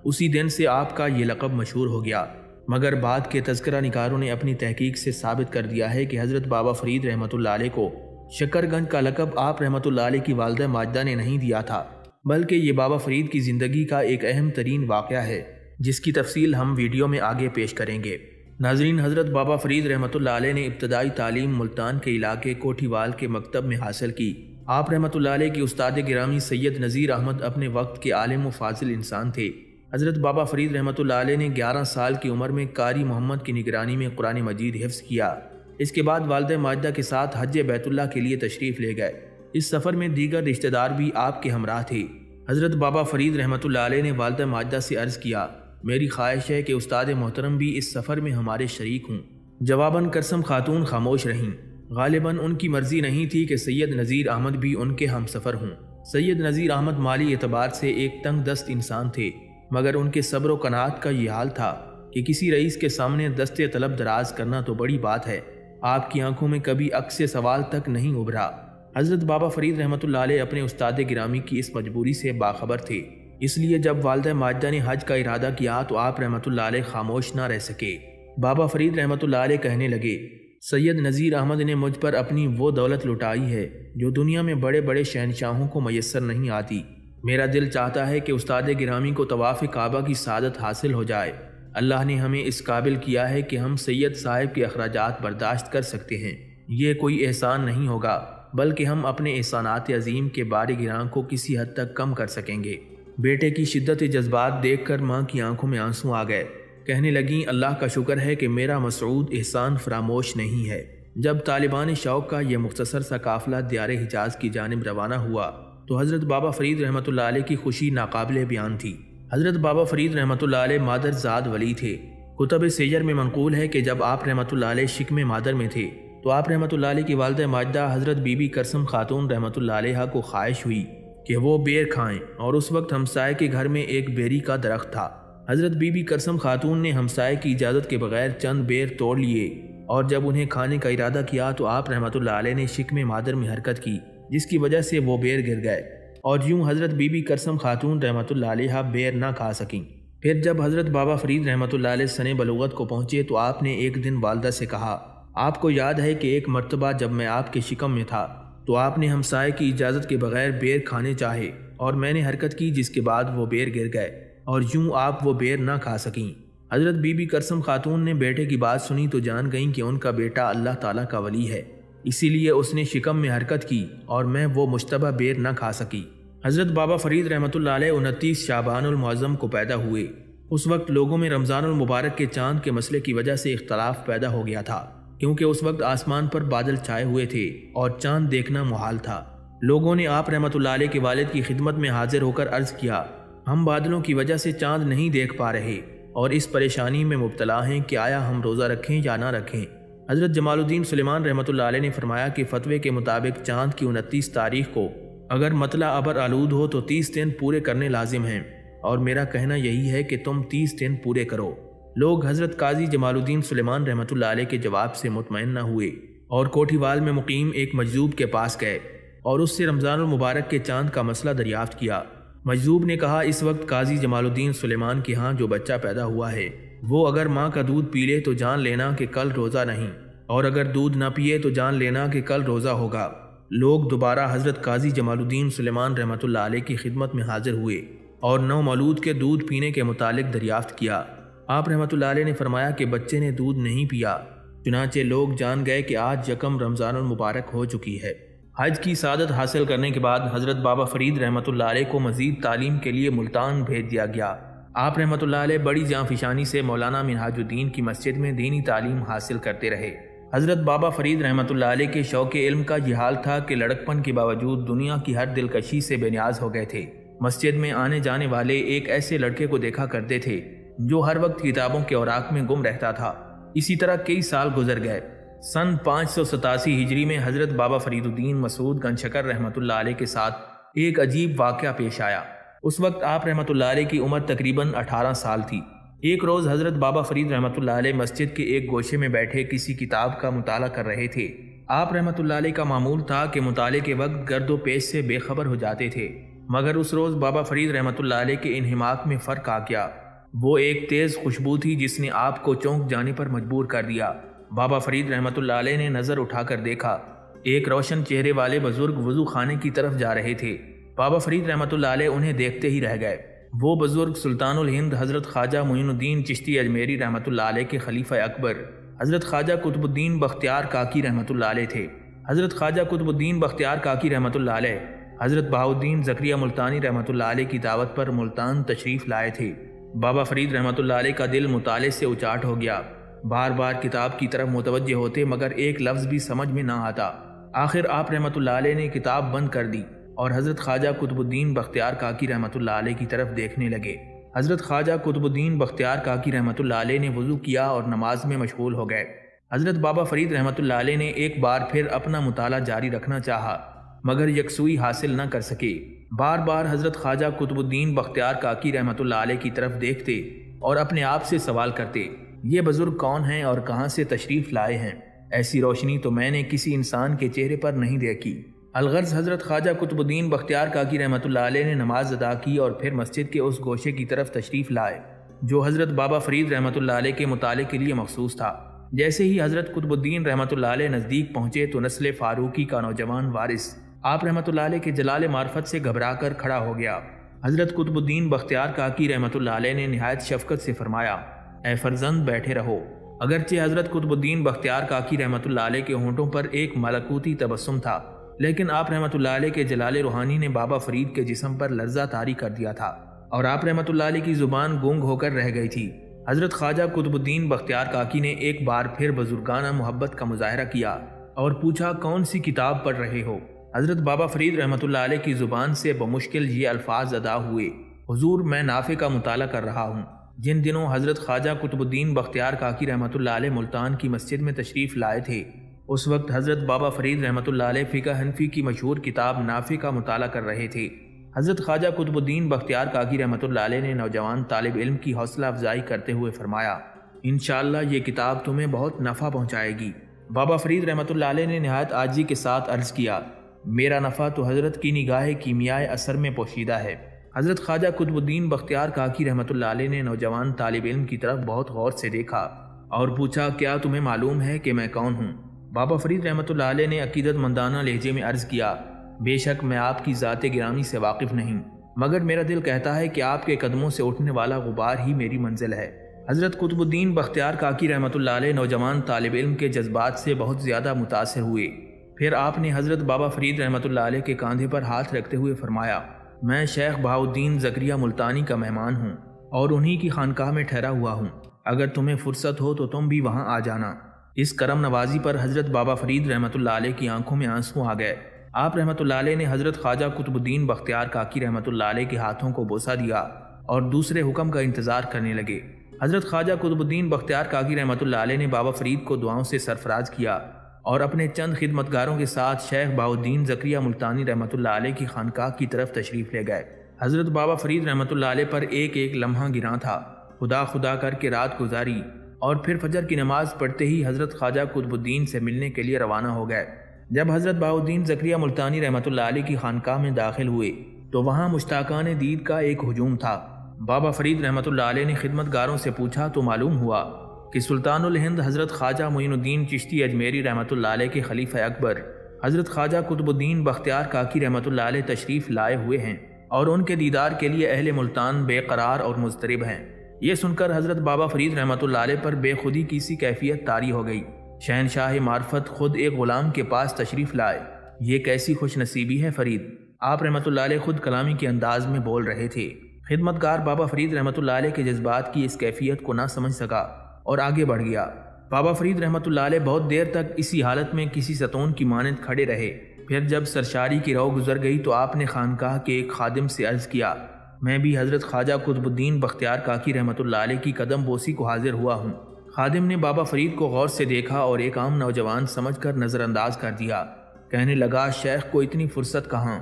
اسی دن سے آپ کا یہ لقب مشہور ہو گیا، مگر بعد کے تذکرہ نگاروں نے اپنی تحقیق سے ثابت کر دیا ہے کہ حضرت بابا فرید رحمۃ اللہ علیہ کو شکر گن کا لقب آپ رحمۃ اللہ علیہ کی والدہ ماجدہ نے نہیں دیا تھا، بلکہ یہ بابا فرید کی زندگی کا ایک اہم ترین واقعہ ہے جس کی تفصیل ہم ویڈیو میں آگے پیش کریں گے۔ ناظرین، حضرت بابا فرید رحمۃ اللہ علیہ نے ابتدائی تعلیم ملتان کے علاقے کوٹھی وال کے مکتب میں حاصل کی۔ آپ رحمۃ اللہ علیہ کی استاد گرامی سید نذیر احمد اپنے وقت کے عالم و فاضل انسان تھے۔ حضرت بابا فرید رحمۃ اللہ علیہ نے 11 سال کی عمر میں قاری محمد کی نگرانی میں قرآن مجید حفظ کیا۔ اس کے بعد والدہ ماجدہ کے ساتھ حج بیت اللہ کے لیے تشریف لے گئے۔ اس سفر میں دیگر رشتہ دار بھی آپ کے ہمراہ تھے۔ حضرت بابا فرید رحمۃ اللہ علیہ نے والدہ ماجدہ سے عرض کیا میری خواہش ہے کہ استاد محترم بھی اس سفر میں ہمارے شریک ہوں۔ جواباً کرسم خاتون خاموش رہیں۔ غالباً ان کی مرضی نہیں تھی کہ سید نذیر احمد بھی ان کے ہم سفر ہوں۔ سید نذیر احمد مالی اعتبار سے ایک تنگ دست انسان تھے، مگر ان کے صبر و قناعت کا یہ حال تھا کہ کسی رئیس کے سامنے دست طلب دراز کرنا تو بڑی بات ہے۔ آپ کی آنکھوں میں کبھی عکس سوال تک نہیں ابھرا۔ حضرت بابا فرید رحمۃ اللہ علیہ اپنے استاد گرامی کی اس مجبوری سے باخبر تھے، اس لیے جب والدہ ماجدہ نے حج کا ارادہ کیا تو آپ رحمۃ اللہ علیہ خاموش نہ رہ سکے۔ بابا فرید رحمۃ اللہ علیہ کہنے لگے سید نذیر احمد نے مجھ پر اپنی وہ دولت لٹائی ہے جو دنیا میں بڑے بڑے شہنشاہوں کو میسر نہیں آتی۔ میرا دل چاہتا ہے کہ استاد گرامی کو طواف کعبہ کی سعادت حاصل ہو جائے۔ اللہ نے ہمیں اس قابل کیا ہے کہ ہم سید صاحب کے اخراجات برداشت کر سکتے ہیں۔ یہ کوئی احسان نہیں ہوگا، بلکہ ہم اپنے احسانات عظیم کے بار گراں کو کسی حد تک کم کر سکیں گے۔ بیٹے کی شدت جذبات دیکھ کر ماں کی آنکھوں میں آنسو آ گئے۔ کہنے لگیں اللہ کا شکر ہے کہ میرا مسعود احسان فراموش نہیں ہے۔ جب طالبان شوق کا یہ مختصر سا قافلہ دیار حجاز کی جانب روانہ ہوا تو حضرت بابا فرید رحمۃ اللہ علیہ کی خوشی ناقابل بیان تھی۔ حضرت بابا فرید رحمۃ اللہ علیہ مادر زاد ولی تھے۔ کتب سیر میں منقول ہے کہ جب آپ رحمۃ اللہ علیہ شکم مادر میں تھے تو آپ رحمۃ اللہ علیہ کی والدہ ماجدہ حضرت بی بی کرسم خاتون رحمۃ اللہ علیہ کو خواہش ہوئی کہ وہ بیر کھائیں، اور اس وقت ہمسائے کے گھر میں ایک بیری کا درخت تھا۔ حضرت بی بی کرسم خاتون نے ہمسائے کی اجازت کے بغیر چند بیر توڑ لیے، اور جب انہیں کھانے کا ارادہ کیا تو آپ رحمۃ اللہ علیہ نے شکم مادر میں حرکت کی، جس کی وجہ سے وہ بیر گر گئے، اور یوں حضرت بی بی کرسم خاتون رحمۃ اللہ علیہ بیر نہ کھا سکیں۔ پھر جب حضرت بابا فرید رحمۃ اللہ علیہ سن بلوغت کو پہنچے تو آپ نے ایک دن والدہ سے کہا آپ کو یاد ہے کہ ایک مرتبہ جب میں آپ کے شکم میں تھا تو آپ نے ہمسائے کی اجازت کے بغیر بیر کھانے چاہے اور میں نے حرکت کی، جس کے بعد وہ بیر گر گئے اور یوں آپ وہ بیر نہ کھا سکیں۔ حضرت بی بی کرسم خاتون نے بیٹے کی بات سنی تو جان گئیں کہ ان کا بیٹا اللہ تعالیٰ کا ولی ہے، اسی لیے اس نے شکم میں حرکت کی اور میں وہ مشتبہ بیر نہ کھا سکی۔ حضرت بابا فرید رحمۃ اللہ علیہ 29 شعبان المعظم کو پیدا ہوئے۔ اس وقت لوگوں میں رمضان المبارک کے چاند کے مسئلے کی وجہ سے اختلاف پیدا ہو گیا تھا، کیونکہ اس وقت آسمان پر بادل چھائے ہوئے تھے اور چاند دیکھنا محال تھا۔ لوگوں نے آپ رحمۃ اللہ علیہ کے والد کی خدمت میں حاضر ہو کر عرض کیا ہم بادلوں کی وجہ سے چاند نہیں دیکھ پا رہے اور اس پریشانی میں مبتلا ہیں کہ آیا ہم روزہ رکھیں یا نہ رکھیں۔ حضرت جمال الدین سلیمان رحمۃ اللہ علیہ نے فرمایا کہ فتوے کے مطابق چاند کی 29 تاریخ کو اگر مطلع ابر آلود ہو تو 30 دن پورے کرنے لازم ہیں، اور میرا کہنا یہی ہے کہ تم 30 دن پورے کرو۔ لوگ حضرت قاضی جمال الدین سلیمان رحمۃ اللہ علیہ کے جواب سے مطمئن نہ ہوئے اور کوٹھی وال میں مقیم ایک مجذوب کے پاس گئے اور اس سے رمضان المبارک کے چاند کا مسئلہ دریافت کیا۔ مجذوب نے کہا، اس وقت قاضی جمال الدین سلیمان کے ہاں جو بچہ پیدا ہوا ہے وہ اگر ماں کا دودھ پی لے تو جان لینا کہ کل روزہ نہیں، اور اگر دودھ نہ پیے تو جان لینا کہ کل روزہ ہوگا۔ لوگ دوبارہ حضرت قاضی جمال الدین سلیمان رحمۃ اللہ علیہ کی خدمت میں حاضر ہوئے اور نو مولود کے دودھ پینے کے متعلق دریافت کیا۔ آپ رحمۃ اللہ علیہ نے فرمایا کہ بچے نے دودھ نہیں پیا، چنانچہ لوگ جان گئے کہ آج یکم رمضان المبارک ہو چکی ہے۔ حج کی سعادت حاصل کرنے کے بعد حضرت بابا فرید رحمۃ اللہ علیہ کو مزید تعلیم کے لیے ملتان بھیج دیا گیا۔ آپ رحمۃ اللہ علیہ بڑی جانفشانی سے مولانا منہاج الدین کی مسجد میں دینی تعلیم حاصل کرتے رہے۔ حضرت بابا فرید رحمۃ اللہ علیہ کے شوق علم کا یہ حال تھا کہ لڑکپن کے باوجود دنیا کی ہر دلکشی سے بے نیاز ہو گئے تھے۔ مسجد میں آنے جانے والے ایک ایسے لڑکے کو دیکھا کرتے تھے جو ہر وقت کتابوں کے اوراق میں گم رہتا تھا۔ اسی طرح کئی سال گزر گئے۔ سن 587 ہجری میں حضرت بابا فرید الدین مسعود گنج شکر رحمۃ اللہ علیہ کے ساتھ ایک عجیب واقعہ پیش آیا۔ اس وقت آپ رحمۃ اللہ علیہ کی عمر تقریباً 18 سال تھی۔ ایک روز حضرت بابا فرید رحمۃ اللہ علیہ مسجد کے ایک گوشے میں بیٹھے کسی کتاب کا مطالعہ کر رہے تھے۔ آپ رحمۃ اللہ علیہ کا معمول تھا کہ مطالعے کے وقت گرد و پیش سے بے خبر ہو جاتے تھے، مگر اس روز بابا فرید رحمۃ اللہ علیہ کے انہماک میں فرق آ گیا۔ وہ ایک تیز خوشبو تھی جس نے آپ کو چونک جانے پر مجبور کر دیا۔ بابا فرید رحمۃ اللہ علیہ نے نظر اٹھا کر دیکھا، ایک روشن چہرے والے بزرگ وضو خانے کی طرف جا رہے تھے۔ بابا فرید رحمۃ اللہ علیہ انہیں دیکھتے ہی رہ گئے۔ وہ بزرگ سلطان الہند حضرت خواجہ معین الدین چشتی اجمیری رحمۃ اللہ علیہ کے خلیفہ اکبر حضرت خواجہ قطب الدین بختیار کاکی رحمۃ اللہ علیہ تھے۔ حضرت خواجہ قطب الدین بختیار کاکی رحمۃ اللہ علیہ حضرت بہاؤالدین زکریا ملتانی رحمۃ اللہ علیہ کی دعوت پر ملتان تشریف لائے تھے۔ بابا فرید رحمۃ اللہ علیہ کا دل مطالعے سے اچاٹ ہو گیا۔ بار بار کتاب کی طرف متوجہ ہوتے مگر ایک لفظ بھی سمجھ میں نہ آتا۔ آخر آپ رحمۃ اللہ علیہ نے کتاب بند کر دی اور حضرت خواجہ قطب الدین بختیار کاکی رحمۃ اللہ علیہ کی طرف دیکھنے لگے۔ حضرت خواجہ قطب الدین بختیار کاکی رحمۃ اللہ علیہ نے وضو کیا اور نماز میں مشغول ہو گئے۔ حضرت بابا فرید رحمۃ اللہ علیہ نے ایک بار پھر اپنا مطالعہ جاری رکھنا چاہا مگر یکسوئی حاصل نہ کر سکے۔ بار بار حضرت خواجہ قطب الدین بختیار کاکی رحمۃ اللہ علیہ کی طرف دیکھتے اور اپنے آپ سے سوال کرتے، یہ بزرگ کون ہیں اور کہاں سے تشریف لائے ہیں؟ ایسی روشنی تو میں نے کسی انسان کے چہرے پر نہیں دیکھی۔ الغرض حضرت خواجہ قطب الدین بختیار کاکی رحمۃ اللہ علیہ نے نماز ادا کی اور پھر مسجد کے اس گوشے کی طرف تشریف لائے جو حضرت بابا فرید رحمۃ اللہ علیہ کے مطالعے کے لیے مخصوص تھا۔ جیسے ہی حضرت قطب الدین رحمۃ اللہ علیہ نزدیک پہنچے تو نسل فاروقی کا نوجوان وارث آپ رحمۃ اللہ علیہ کے جلال معرفت سے گھبرا کر کھڑا ہو گیا۔ حضرت قطب الدین بختیار کاکی رحمۃ اللہ علیہ نے نہایت شفقت سے فرمایا، اے فرزند بیٹھے رہو۔ اگرچہ حضرت قطب الدین بختیار کاکی رحمۃ اللہ علیہ کے ہونٹوں پر ایک ملکوتی تبسم تھا، لیکن آپ رحمۃ اللہ علیہ کے جلال روحانی نے بابا فرید کے جسم پر لرزہ طاری کر دیا تھا اور آپ رحمۃ اللہ علیہ کی زبان گونگ ہو کر رہ گئی تھی۔ حضرت خواجہ قطب الدین بختیار کاکی نے ایک بار پھر بزرگانہ محبت کا مظاہرہ کیا اور پوچھا، کون سی کتاب پڑھ رہے ہو؟ حضرت بابا فرید رحمۃ اللہ علیہ کی زبان سے بمشکل یہ الفاظ ادا ہوئے، حضور میں نافع کا مطالعہ کر رہا ہوں۔ جن دنوں حضرت خواجہ قطب الدین بختیار کاکی رحمۃ اللہ علیہ ملتان کی مسجد میں تشریف لائے تھے، اس وقت حضرت بابا فرید رحمۃ اللہ علیہ فقہ حنفی کی مشہور کتاب نافع کا مطالعہ کر رہے تھے۔ حضرت خواجہ قطب الدین بختیار کاکی رحمۃ اللہ علیہ نے نوجوان طالب علم کی حوصلہ افزائی کرتے ہوئے فرمایا، انشاءاللہ یہ کتاب تمہیں بہت نفع پہنچائے گی۔ بابا فرید رحمۃ اللہ علیہ نے نہایت عاجزی کے ساتھ عرض کیا، میرا نفع تو حضرت کی نگاہ کیمیائے اثر میں پوشیدہ ہے۔ حضرت خواجہ قطب الدین بختیار کاکی رحمۃ اللہ علیہ نے نوجوان طالب علم کی طرف بہت غور سے دیکھا اور پوچھا، کیا تمہیں معلوم ہے کہ میں کون ہوں؟ بابا فرید رحمۃ اللہ علیہ نے عقیدت مندانہ لہجے میں عرض کیا، بے شک میں آپ کی ذات گرامی سے واقف نہیں، مگر میرا دل کہتا ہے کہ آپ کے قدموں سے اٹھنے والا غبار ہی میری منزل ہے۔ حضرت قطب الدین بختیار کاکی رحمۃ اللہ علیہ نوجوان طالب علم کے جذبات سے بہت زیادہ متاثر ہوئے۔ پھر آپ نے حضرت بابا فرید رحمۃ اللہ علیہ کے کاندھے پر ہاتھ رکھتے ہوئے فرمایا، میں شیخ بہاؤالدین زکریا ملتانی کا مہمان ہوں اور انہی کی خانقاہ میں ٹھہرا ہوا ہوں، اگر تمہیں فرصت ہو تو تم بھی وہاں آ جانا۔ اس کرم نوازی پر حضرت بابا فرید رحمۃ اللہ علیہ کی آنکھوں میں آنسو آ گئے آپ رحمۃ اللہ علیہ نے حضرت خواجہ قطب الدین بختیار کاکی رحمۃ اللہ علیہ کے ہاتھوں کو بوسہ دیا اور دوسرے حکم کا انتظار کرنے لگے۔ حضرت خواجہ قطب الدین بختیار کاکی رحمۃ اللہ علیہ نے بابا فرید کو دعاؤں سے سرفراز کیا اور اپنے چند خدمتگاروں کے ساتھ شیخ بہاؤالدین زکریہ ملتانی رحمۃ اللہ علیہ کی خانقاہ کی طرف تشریف لے گئے۔ حضرت بابا فرید رحمۃ اللہ علیہ پر ایک ایک لمحہ گراں تھا۔ خدا خدا کر کے رات گزاری اور پھر فجر کی نماز پڑھتے ہی حضرت خواجہ قطب الدین سے ملنے کے لیے روانہ ہو گئے۔ جب حضرت بہاؤالدین زکریہ ملتانی رحمۃ اللہ علیہ کی خانقاہ میں داخل ہوئے تو وہاں مشتاقان دید کا ایک ہجوم تھا۔ بابا فرید رحمۃ اللہ علیہ نے خدمتگاروں سے پوچھا تو معلوم ہوا کہ سلطان الہند حضرت خواجہ معین الدین چشتی اجمیری رحمۃ اللہ علیہ کے خلیفہ اکبر حضرت خواجہ قطب الدین بختیار کاکی رحمۃ اللہ علیہ تشریف لائے ہوئے ہیں اور ان کے دیدار کے لیے اہل ملتان بے قرار اور مضطرب ہیں۔ یہ سن کر حضرت بابا فرید رحمۃ اللہ علیہ پر بے خودی کی سی کیفیت طاری ہو گئی۔ شہنشاہ معرفت خود ایک غلام کے پاس تشریف لائے، یہ کیسی خوش نصیبی ہے فرید۔ آپ رحمۃ اللہ علیہ خود کلامی کے انداز میں بول رہے تھے۔ خدمتگار بابا فرید رحمۃ اللہ علیہ کے جذبات کی اس کیفیت کو نہ سمجھ سکا اور آگے بڑھ گیا۔ بابا فرید رحمۃ اللہ علیہ بہت دیر تک اسی حالت میں کسی ستون کی مانند کھڑے رہے۔ پھر جب سرشاری کی رو گزر گئی تو آپ نے خانقاہ کے ایک خادم سے عرض کیا، میں بھی حضرت خواجہ قطب الدین بختیار کاکی رحمۃ اللہ علیہ کی قدم بوسی کو حاضر ہوا ہوں۔ خادم نے بابا فرید کو غور سے دیکھا اور ایک عام نوجوان سمجھ کر نظر انداز کر دیا۔ کہنے لگا، شیخ کو اتنی فرصت کہاں،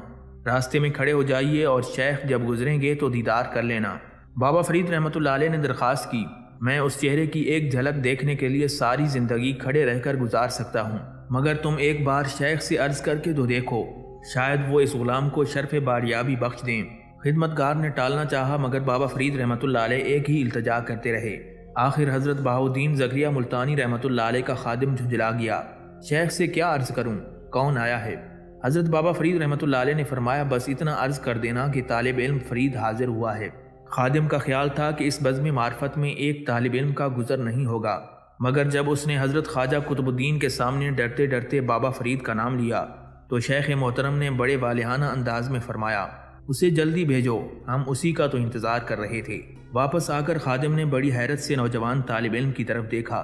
راستے میں کھڑے ہو جائیے اور شیخ جب گزریں گے تو دیدار کر لینا۔ بابا فرید رحمۃ اللہ علیہ نے درخواست کی، میں اس چہرے کی ایک جھلک دیکھنے کے لیے ساری زندگی کھڑے رہ کر گزار سکتا ہوں، مگر تم ایک بار شیخ سے عرض کر کے تو دیکھو، شاید وہ اس غلام کو شرف باریابی بخش دیں۔ خدمتگار نے ٹالنا چاہا مگر بابا فرید رحمۃ اللہ علیہ ایک ہی التجا کرتے رہے۔ آخر حضرت بہاؤالدین زکریہ ملتانی رحمۃ اللہ علیہ کا خادم جھنجھلا گیا، شیخ سے کیا عرض کروں، کون آیا ہے؟ حضرت بابا فرید رحمۃ اللہ علیہ نے فرمایا، بس اتنا عرض کر دینا کہ طالب علم فرید حاضر ہوا ہے۔ خادم کا خیال تھا کہ اس بزم معرفت میں ایک طالب علم کا گزر نہیں ہوگا، مگر جب اس نے حضرت خواجہ قطب الدین کے سامنے ڈرتے ڈرتے بابا فرید کا نام لیا تو شیخ محترم نے بڑے والہانہ انداز میں فرمایا، اسے جلدی بھیجو، ہم اسی کا تو انتظار کر رہے تھے۔ واپس آ کر خادم نے بڑی حیرت سے نوجوان طالب علم کی طرف دیکھا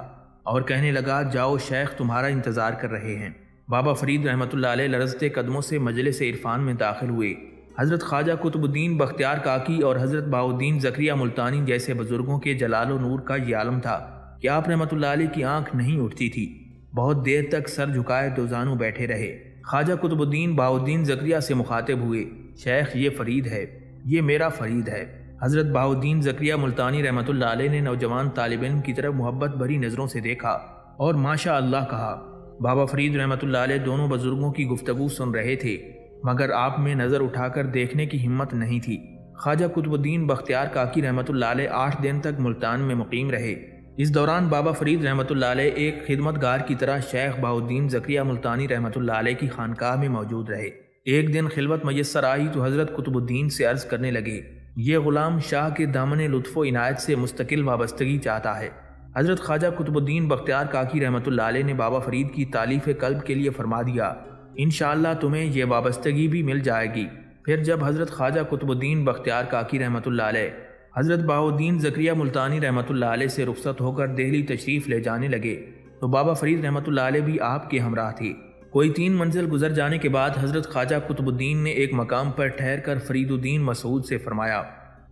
اور کہنے لگا، جاؤ شیخ تمہارا انتظار کر رہے ہیں۔ بابا فرید رحمۃ اللہ علیہ لرزتے قدموں سے مجلس عرفان میں داخل ہوئے۔ حضرت خواجہ قطب الدین بختیار کاکی اور حضرت بہاؤالدین زکریہ ملتانی جیسے بزرگوں کے جلال و نور کا یہ عالم تھا کہ آپ رحمۃ اللہ علیہ کی آنکھ نہیں اٹھتی تھی۔ بہت دیر تک سر جھکائے دو زانوں بیٹھے رہے۔ خواجہ قطب الدین بہاؤالدین زکریہ سے مخاطب ہوئے، شیخ یہ فرید ہے، یہ میرا فرید ہے۔ حضرت بہاؤالدین زکریہ ملتانی رحمۃ اللہ علیہ نے نوجوان طالب علم کی طرف محبت بھری نظروں سے دیکھا اور ماشاء اللہ کہا۔ بابا فرید رحمۃ اللہ علیہ دونوں بزرگوں کی گفتگو سن رہے تھے مگر آپ میں نظر اٹھا کر دیکھنے کی ہمت نہیں تھی۔ خواجہ قطب الدین بختیار کاکی رحمۃ اللہ علیہ 8 دن تک ملتان میں مقیم رہے۔ اس دوران بابا فرید رحمۃ اللہ علیہ ایک خدمتگار کی طرح شیخ بہاؤالدین زکریہ ملتانی رحمۃ اللہ علیہ کی خانقاہ میں موجود رہے۔ ایک دن خلوت میسر آئی تو حضرت قطب الدین سے عرض کرنے لگے، یہ غلام شاہ کے دامن لطف و عنایت سے مستقل وابستگی چاہتا ہے۔ حضرت خواجہ قطب الدین بختیار کاکی رحمۃ اللہ علیہ نے بابا فرید کی تالیف قلب کے لیے فرما دیا، انشاءاللہ تمہیں یہ وابستگی بھی مل جائے گی۔ پھر جب حضرت خواجہ قطب الدین بختیار کاکی رحمۃ اللہ علیہ حضرت بہاؤالدین زکریہ ملتانی رحمۃ اللہ علیہ سے رخصت ہو کر دہلی تشریف لے جانے لگے تو بابا فرید رحمۃ اللہ علیہ بھی آپ کے ہمراہ تھے۔ کوئی 3 منزل گزر جانے کے بعد حضرت خواجہ قطب الدین نے ایک مقام پر ٹھہر کر فرید الدین مسعود سے فرمایا،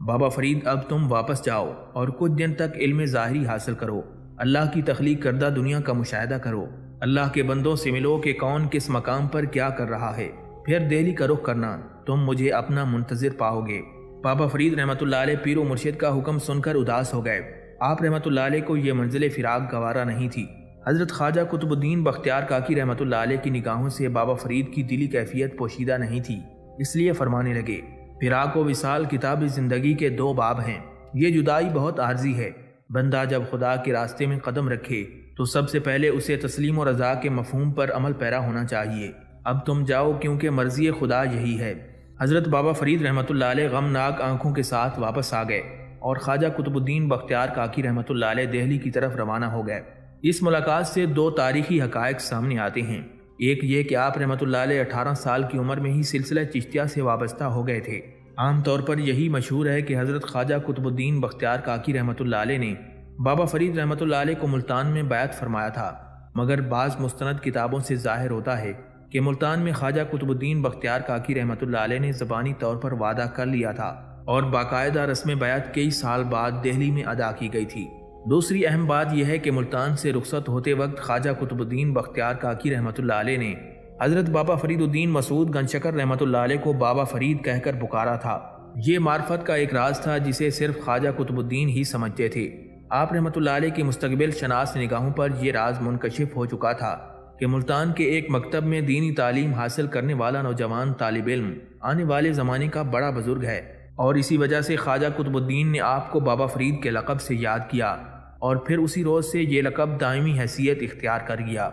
بابا فرید اب تم واپس جاؤ اور کچھ دن تک علم ظاہری حاصل کرو، اللہ کی تخلیق کردہ دنیا کا مشاہدہ کرو، اللہ کے بندوں سے ملو کہ کون کس مقام پر کیا کر رہا ہے، پھر دہلی کا رخ کرنا، تم مجھے اپنا منتظر پاؤ گے۔ بابا فرید رحمۃ اللہ علیہ پیر و مرشد کا حکم سن کر اداس ہو گئے۔ آپ رحمۃ اللہ علیہ کو یہ منزل فراق گوارا نہیں تھی۔ حضرت خواجہ قطب الدین بختیار کاکی رحمۃ اللہ علیہ کی نگاہوں سے بابا فرید کی دلی کیفیت پوشیدہ نہیں تھی، اس لیے فرمانے لگے، فراق و وصال کتاب زندگی کے 2 باب ہیں، یہ جدائی بہت عارضی ہے، بندہ جب خدا کے راستے میں قدم رکھے تو سب سے پہلے اسے تسلیم و رضا کے مفہوم پر عمل پیرا ہونا چاہیے۔ اب تم جاؤ کیونکہ مرضی خدا یہی ہے۔ حضرت بابا فرید رحمۃ اللہ علیہ غمناک آنکھوں کے ساتھ واپس آ گئے اور خواجہ قطب الدین بختیار کاکی رحمۃ اللہ علیہ دہلی کی طرف روانہ ہو گئے۔ اس ملاقات سے 2 تاریخی حقائق سامنے آتے ہیں۔ ایک یہ کہ آپ رحمۃ اللہ علیہ 18 سال کی عمر میں ہی سلسلہ چشتیہ سے وابستہ ہو گئے تھے۔ عام طور پر یہی مشہور ہے کہ حضرت خواجہ قطب الدین بختیار کاکی رحمۃ اللہ علیہ نے بابا فرید رحمۃ اللہ علیہ کو ملتان میں بیعت فرمایا تھا، مگر بعض مستند کتابوں سے ظاہر ہوتا ہے کہ ملتان میں خواجہ قطب الدین بختیار کاکی رحمۃ اللہ علیہ نے زبانی طور پر وعدہ کر لیا تھا اور باقاعدہ رسم بیعت کئی سال بعد دہلی میں ادا کی گئی تھی۔ دوسری اہم بات یہ ہے کہ ملتان سے رخصت ہوتے وقت خواجہ قطب الدین بختیار کاکی رحمۃ اللہ علیہ نے حضرت بابا فرید الدین مسعود گنجشکر رحمۃ اللہ علیہ کو بابا فرید کہہ کر پکارا تھا۔ یہ معرفت کا ایک راز تھا جسے صرف خواجہ قطب الدین ہی سمجھتے تھے۔ آپ رحمۃ اللہ علیہ کی مستقبل شناس نگاہوں پر یہ راز منکشف ہو چکا تھا کہ ملتان کے ایک مکتب میں دینی تعلیم حاصل کرنے والا نوجوان طالب علم آنے والے زمانے کا بڑا بزرگ ہے، اور اسی وجہ سے خواجہ قطب الدین نے آپ کو بابا فرید کے لقب سے یاد کیا اور پھر اسی روز سے یہ لقب دائمی حیثیت اختیار کر گیا۔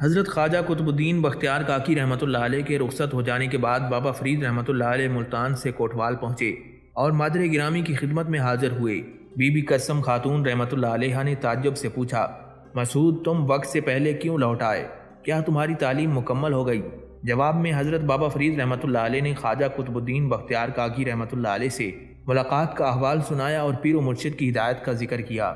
حضرت خواجہ قطب الدین بختیار کاکی رحمۃ اللہ علیہ کے رخصت ہو جانے کے بعد بابا فرید رحمۃ اللہ علیہ ملتان سے کوٹوال پہنچے اور مادر گرامی کی خدمت میں حاضر ہوئے۔ بی بی قسم خاتون رحمۃ اللہ علیہ نے تعجب سے پوچھا، مسعود تم وقت سے پہلے کیوں لوٹ آئے؟ کیا تمہاری تعلیم مکمل ہو گئی؟ جواب میں حضرت بابا فرید رحمۃ اللہ علیہ نے خواجہ قطب الدین بختیار کاکی رحمۃ اللہ علیہ سے ملاقات کا احوال سنایا اور پیر و مرشد کی ہدایت کا ذکر کیا۔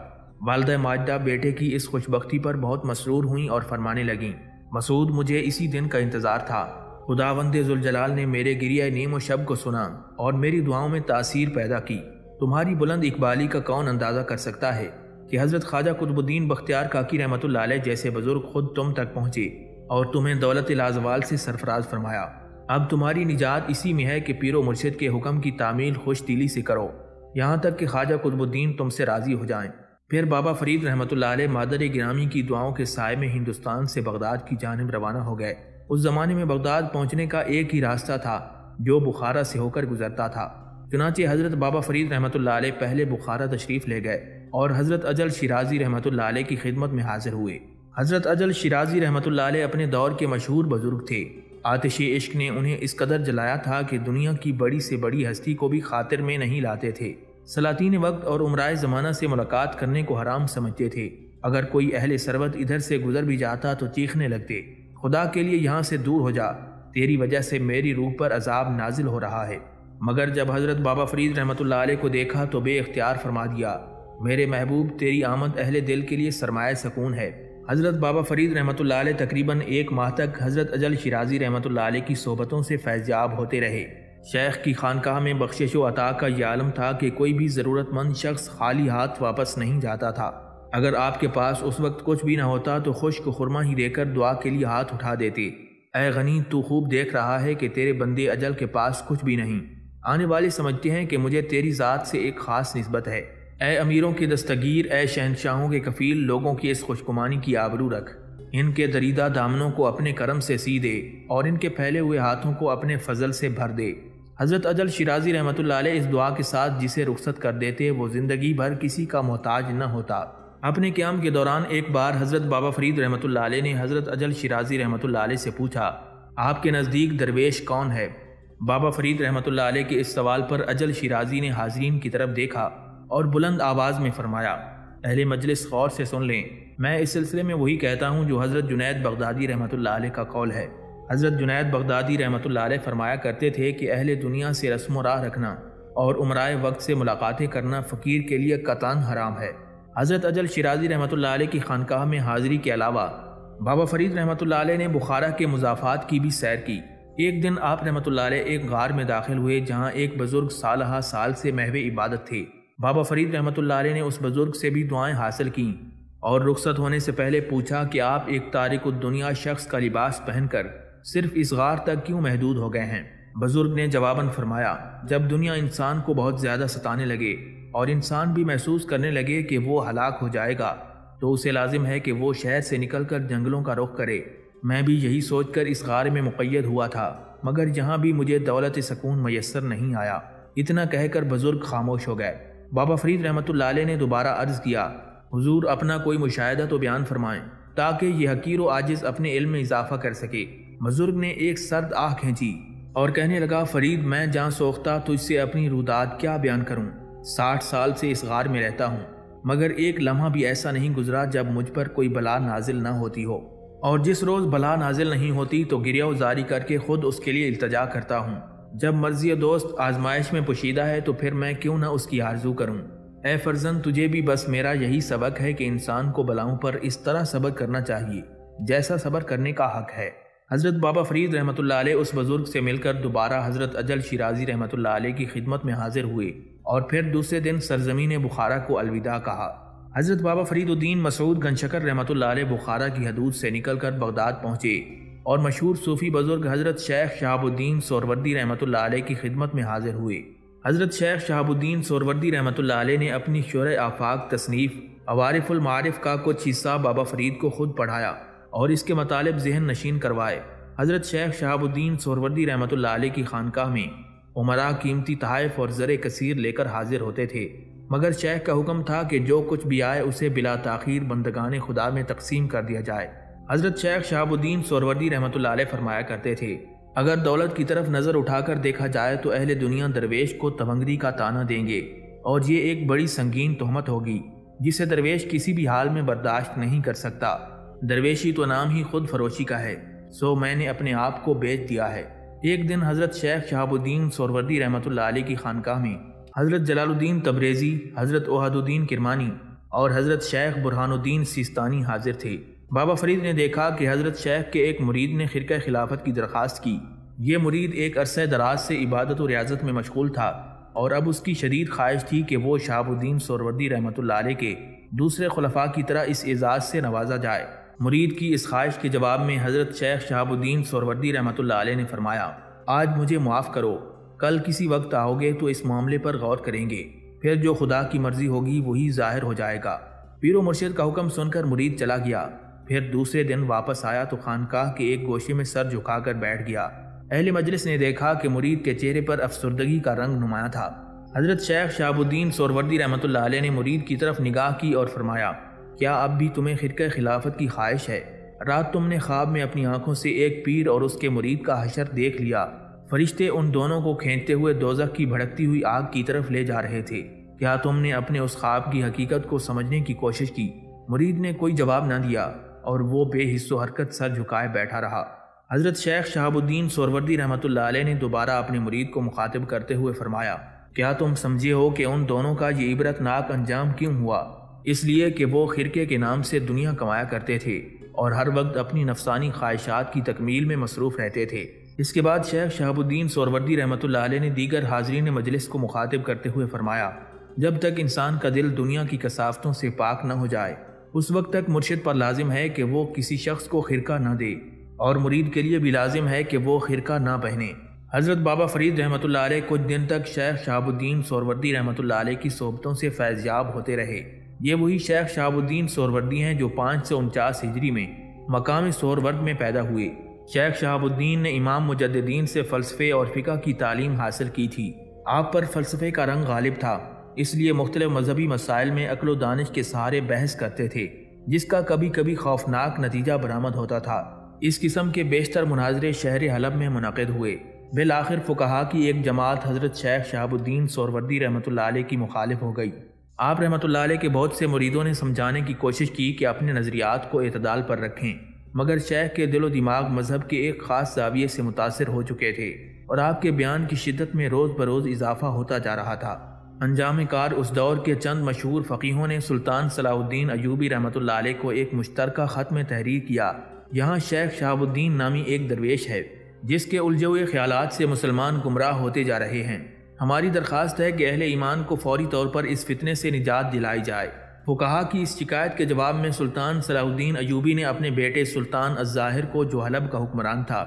والدہ ماجدہ بیٹے کی اس خوش بختی پر بہت مسرور ہوئیں اور فرمانے لگیں، مسعود مجھے اسی دن کا انتظار تھا۔ خداوند ذوالجلال نے میرے گریہ نیم و شب کو سنا اور میری دعاؤں میں تاثیر پیدا کی۔ تمہاری بلند اقبالی کا کون اندازہ کر سکتا ہے کہ حضرت خواجہ قطب الدین بختیار کاکی رحمۃ اللہ علیہ جیسے بزرگ خود تم تک پہنچے اور تمہیں دولت لازوال سے سرفراز فرمایا۔ اب تمہاری نجات اسی میں ہے کہ پیر و مرشد کے حکم کی تعمیل خوش دلی سے کرو، یہاں تک کہ خواجہ قطب الدین تم سے راضی ہو جائیں۔ پھر بابا فرید رحمۃ اللہ علیہ مادر گرامی کی دعاؤں کے سائے میں ہندوستان سے بغداد کی جانب روانہ ہو گئے۔ اس زمانے میں بغداد پہنچنے کا ایک ہی راستہ تھا جو بخارا سے ہو کر گزرتا تھا۔ چنانچہ حضرت بابا فرید رحمۃ اللہ علیہ پہلے بخارا تشریف لے گئے اور حضرت اجل شیرازی رحمۃ اللہ علیہ کی خدمت میں حاضر ہوئے۔ حضرت اجل شیرازی رحمۃ اللہ علیہ اپنے دور کے مشہور بزرگ تھے۔ آتش عشق نے انہیں اس قدر جلایا تھا کہ دنیا کی بڑی سے بڑی ہستی کو بھی خاطر میں نہیں لاتے تھے۔ سلاطین وقت اور عمرائے زمانہ سے ملاقات کرنے کو حرام سمجھتے تھے۔ اگر کوئی اہل ثروت ادھر سے گزر بھی جاتا تو چیخنے لگتے، خدا کے لیے یہاں سے دور ہو جا، تیری وجہ سے میری روح پر عذاب نازل ہو رہا ہے۔ مگر جب حضرت بابا فرید رحمۃ اللہ علیہ کو دیکھا تو بے اختیار فرما دیا، میرے محبوب تیری آمد اہل دل کے لیے سرمایہ سکون ہے۔ حضرت بابا فرید رحمۃ اللہ علیہ تقریباً ایک ماہ تک حضرت اجل شیرازی رحمۃ اللہ علیہ کی صحبتوں سے فیضیاب ہوتے رہے۔ شیخ کی خانقاہ میں بخشش و عطا کا یہ عالم تھا کہ کوئی بھی ضرورت مند شخص خالی ہاتھ واپس نہیں جاتا تھا۔ اگر آپ کے پاس اس وقت کچھ بھی نہ ہوتا تو خشک خرما ہی دے کر دعا کے لیے ہاتھ اٹھا دیتے۔ اے غنی تو خوب دیکھ رہا ہے کہ تیرے بندے اجل کے پاس کچھ بھی نہیں۔ آنے والے سمجھتے ہیں کہ مجھے تیری ذات سے ایک خاص نسبت ہے۔ اے امیروں کے دستگیر، اے شہنشاہوں کے کفیل، لوگوں کی اس خوشگمانی کی آبرو رکھ۔ ان کے دریدہ دامنوں کو اپنے کرم سے سی دے اور ان کے پھیلے ہوئے ہاتھوں کو اپنے فضل سے بھر دے۔ حضرت اجل شیرازی رحمۃ اللہ علیہ اس دعا کے ساتھ جسے رخصت کر دیتے وہ زندگی بھر کسی کا محتاج نہ ہوتا۔ اپنے قیام کے دوران ایک بار حضرت بابا فرید رحمۃ اللہ علیہ نے حضرت اجل شیرازی رحمۃ اللہ علیہ سے پوچھا، آپ کے نزدیک درویش کون ہے؟ بابا فرید رحمۃ اللہ علیہ کے اس سوال پر اجل شیرازی نے حاضرین کی طرف دیکھا اور بلند آواز میں فرمایا، اہل مجلس غور سے سن لیں، میں اس سلسلے میں وہی کہتا ہوں جو حضرت جنید بغدادی رحمۃ اللہ علیہ کا قول ہے۔ حضرت جنید بغدادی رحمۃ اللہ علیہ فرمایا کرتے تھے کہ اہل دنیا سے رسم و راہ رکھنا اور عمرائے وقت سے ملاقاتیں کرنا فقیر کے لیے قطعاً حرام ہے۔ حضرت اجل شیرازی رحمۃ اللہ علیہ کی خانقاہ میں حاضری کے علاوہ بابا فرید رحمۃ اللہ علیہ نے بخارا کے مضافات کی بھی سیر کی۔ ایک دن آپ رحمۃ اللہ علیہ ایک غار میں داخل ہوئے جہاں ایک بزرگ سالہ سال سے محو عبادت تھے۔ بابا فرید رحمۃ اللہ علیہ نے اس بزرگ سے بھی دعائیں حاصل کیں اور رخصت ہونے سے پہلے پوچھا کہ آپ ایک تارک الدنیا شخص کا لباس پہن کر صرف اس غار تک کیوں محدود ہو گئے ہیں؟ بزرگ نے جواباً فرمایا، جب دنیا انسان کو بہت زیادہ ستانے لگے اور انسان بھی محسوس کرنے لگے کہ وہ ہلاک ہو جائے گا تو اسے لازم ہے کہ وہ شہر سے نکل کر جنگلوں کا رخ کرے۔ میں بھی یہی سوچ کر اس غار میں مقید ہوا تھا، مگر یہاں بھی مجھے دولت سکون میسر نہیں آیا۔ اتنا کہہ کر بزرگ خاموش ہو گئے۔ بابا فرید رحمۃ اللہ علیہ نے دوبارہ عرض کیا، حضور اپنا کوئی مشاہدہ تو بیان فرمائیں تاکہ یہ حقیر و عاجز اپنے علم میں اضافہ کر سکے۔ بزرگ نے ایک سرد آہ کھینچی اور کہنے لگا، فرید میں جاں سوختہ تجھ سے اپنی روداد کیا بیان کروں؟ 60 سال سے اس غار میں رہتا ہوں، مگر ایک لمحہ بھی ایسا نہیں گزرا جب مجھ پر کوئی بلا نازل نہ ہوتی ہو، اور جس روز بلا نازل نہیں ہوتی تو گریہ وزاری کر کے خود اس کے لیے التجا کرتا ہوں۔ جب مرضی دوست آزمائش میں پوشیدہ ہے تو پھر میں کیوں نہ اس کی آرزو کروں۔ اے فرزند تجھے بھی بس میرا یہی سبق ہے کہ انسان کو بلاؤں پر اس طرح صبر کرنا چاہیے جیسا صبر کرنے کا حق ہے۔ حضرت بابا فرید رحمۃ اللہ علیہ اس بزرگ سے مل کر دوبارہ حضرت اجل شیرازی رحمۃ اللہ علیہ کی خدمت میں حاضر ہوئے اور پھر دوسرے دن سرزمین بخارا کو الوداع کہا۔ حضرت بابا فرید الدین مسعود گنجشکر رحمۃ اللہ علیہ بخارا کی حدود سے نکل کر بغداد پہنچے اور مشہور صوفی بزرگ حضرت شیخ شہاب الدین سہروردی رحمۃ اللہ علیہ کی خدمت میں حاضر ہوئے۔ حضرت شیخ شہاب الدین سہروردی رحمۃ اللہ علیہ نے اپنی شرح آفاق تصنیف عوارف المعارف کا کچھ حصہ بابا فرید کو خود پڑھایا اور اس کے مطالب ذہن نشین کروائے۔ حضرت شیخ شہاب الدین سہروردی رحمۃ اللہ علیہ کی خانقاہ میں عمرا قیمتی تحائف اور زر کثیر لے کر حاضر ہوتے تھے، مگر شیخ کا حکم تھا کہ جو کچھ بھی آئے اسے بلا تاخیر بندگان خدا میں تقسیم کر دیا جائے۔ حضرت شیخ شہاب الدین سہروردی رحمۃ اللہ علیہ فرمایا کرتے تھے، اگر دولت کی طرف نظر اٹھا کر دیکھا جائے تو اہل دنیا درویش کو تونگری کا تانا دیں گے، اور یہ ایک بڑی سنگین تہمت ہوگی جسے درویش کسی بھی حال میں برداشت نہیں کر سکتا۔ درویشی تو نام ہی خود فروشی کا ہے، سو میں نے اپنے آپ کو بیچ دیا ہے۔ ایک دن حضرت شیخ شہاب الدین سہروردی رحمۃ اللہ علیہ کی خانقاہ میں حضرت جلال الدین تبریزی، حضرت احد الدین کرمانی اور حضرت شیخ برہان الدین سیستانی حاضر تھے۔ بابا فرید نے دیکھا کہ حضرت شیخ کے ایک مرید نے خرقہ خلافت کی درخواست کی۔ یہ مرید ایک عرصہ دراز سے عبادت و ریاضت میں مشغول تھا اور اب اس کی شدید خواہش تھی کہ وہ شہاب الدین سہروردی رحمۃ اللہ علیہ کے دوسرے خلفاء کی طرح اس اعزاز سے نوازا جائے۔ مرید کی اس خواہش کے جواب میں حضرت شیخ شہاب الدین سہروردی رحمۃ اللہ علیہ نے فرمایا، آج مجھے معاف کرو، کل کسی وقت آؤ گے تو اس معاملے پر غور کریں گے، پھر جو خدا کی مرضی ہوگی وہی ظاہر ہو جائے گا۔ پیر و مرشد کا حکم سن کر مرید چلا گیا۔ پھر دوسرے دن واپس آیا تو خانقاہ کے ایک گوشے میں سر جھکا کر بیٹھ گیا۔ اہل مجلس نے دیکھا کہ مرید کے چہرے پر افسردگی کا رنگ نمایاں تھا۔ حضرت شیخ شہاب الدین سہروردی رحمۃ اللہ علیہ نے مرید کی طرف نگاہ کی اور فرمایا، کیا اب بھی تمہیں خرقہ خلافت کی خواہش ہے؟ رات تم نے خواب میں اپنی آنکھوں سے ایک پیر اور اس کے مرید کا حشر دیکھ لیا۔ فرشتے ان دونوں کو کھینچتے ہوئے دوزخ کی بھڑکتی ہوئی آگ کی طرف لے جا رہے تھے۔ کیا تم نے اپنے اس خواب کی حقیقت کو سمجھنے کی کوشش کی؟ مرید نے کوئی جواب نہ دیا اور وہ بے حس و حرکت سر جھکائے بیٹھا رہا۔ حضرت شیخ شہاب الدین سہروردی رحمۃ اللہ علیہ نے دوبارہ اپنے مرید کو مخاطب کرتے ہوئے فرمایا، کیا تم سمجھے ہو کہ ان دونوں کا یہ عبرت ناک انجام کیوں ہوا؟ اس لیے کہ وہ خرقے کے نام سے دنیا کمایا کرتے تھے اور ہر وقت اپنی نفسانی خواہشات کی تکمیل میں مصروف رہتے تھے۔ اس کے بعد شیخ شہاب الدین سہروردی رحمۃ اللہ علیہ نے دیگر حاضرین مجلس کو مخاطب کرتے ہوئے فرمایا، جب تک انسان کا دل دنیا کی کثافتوں سے پاک نہ ہو جائے اس وقت تک مرشد پر لازم ہے کہ وہ کسی شخص کو خرقہ نہ دے، اور مرید کے لیے بھی لازم ہے کہ وہ خرقہ نہ پہنے۔ حضرت بابا فرید رحمۃ اللہ علیہ کچھ دن تک شیخ شہاب الدین سہروردی رحمۃ اللہ علیہ کی صحبتوں سے فیض یاب ہوتے رہے۔ یہ وہی شیخ شہاب الدین سہروردی ہیں جو 549 ہجری میں مقام سہرورد میں پیدا ہوئے۔ شیخ شہاب الدین نے امام مجددین سے فلسفے اور فقہ کی تعلیم حاصل کی تھی۔ آپ پر فلسفے کا رنگ غالب تھا، اس لیے مختلف مذہبی مسائل میں عقل و دانش کے سہارے بحث کرتے تھے، جس کا کبھی کبھی خوفناک نتیجہ برآمد ہوتا تھا۔ اس قسم کے بیشتر مناظرے شہر حلب میں منعقد ہوئے۔ بالآخر فقہا کی ایک جماعت حضرت شیخ شہاب الدین سہروردی رحمۃ اللہ علیہ کی مخالف ہو گئی۔ آپ رحمۃ اللہ علیہ کے بہت سے مریدوں نے سمجھانے کی کوشش کی کہ اپنے نظریات کو اعتدال پر رکھیں، مگر شیخ کے دل و دماغ مذہب کے ایک خاص زاویے سے متاثر ہو چکے تھے اور آپ کے بیان کی شدت میں روز بروز اضافہ ہوتا جا رہا تھا۔ انجام کار اس دور کے چند مشہور فقیہوں نے سلطان صلاح الدین ایوبی رحمۃ اللہ علیہ کو ایک مشترکہ خط میں تحریر کیا۔ یہاں شیخ شہاب الدین نامی ایک درویش ہے جس کے الجھے ہوئے خیالات سے مسلمان گمراہ ہوتے جا رہے ہیں۔ ہماری درخواست ہے کہ اہل ایمان کو فوری طور پر اس فتنے سے نجات دلائی جائے۔ فقہا کی اس شکایت کے جواب میں سلطان صلاح الدین ایوبی نے اپنے بیٹے سلطان الظاہر کو، جو حلب کا حکمران تھا،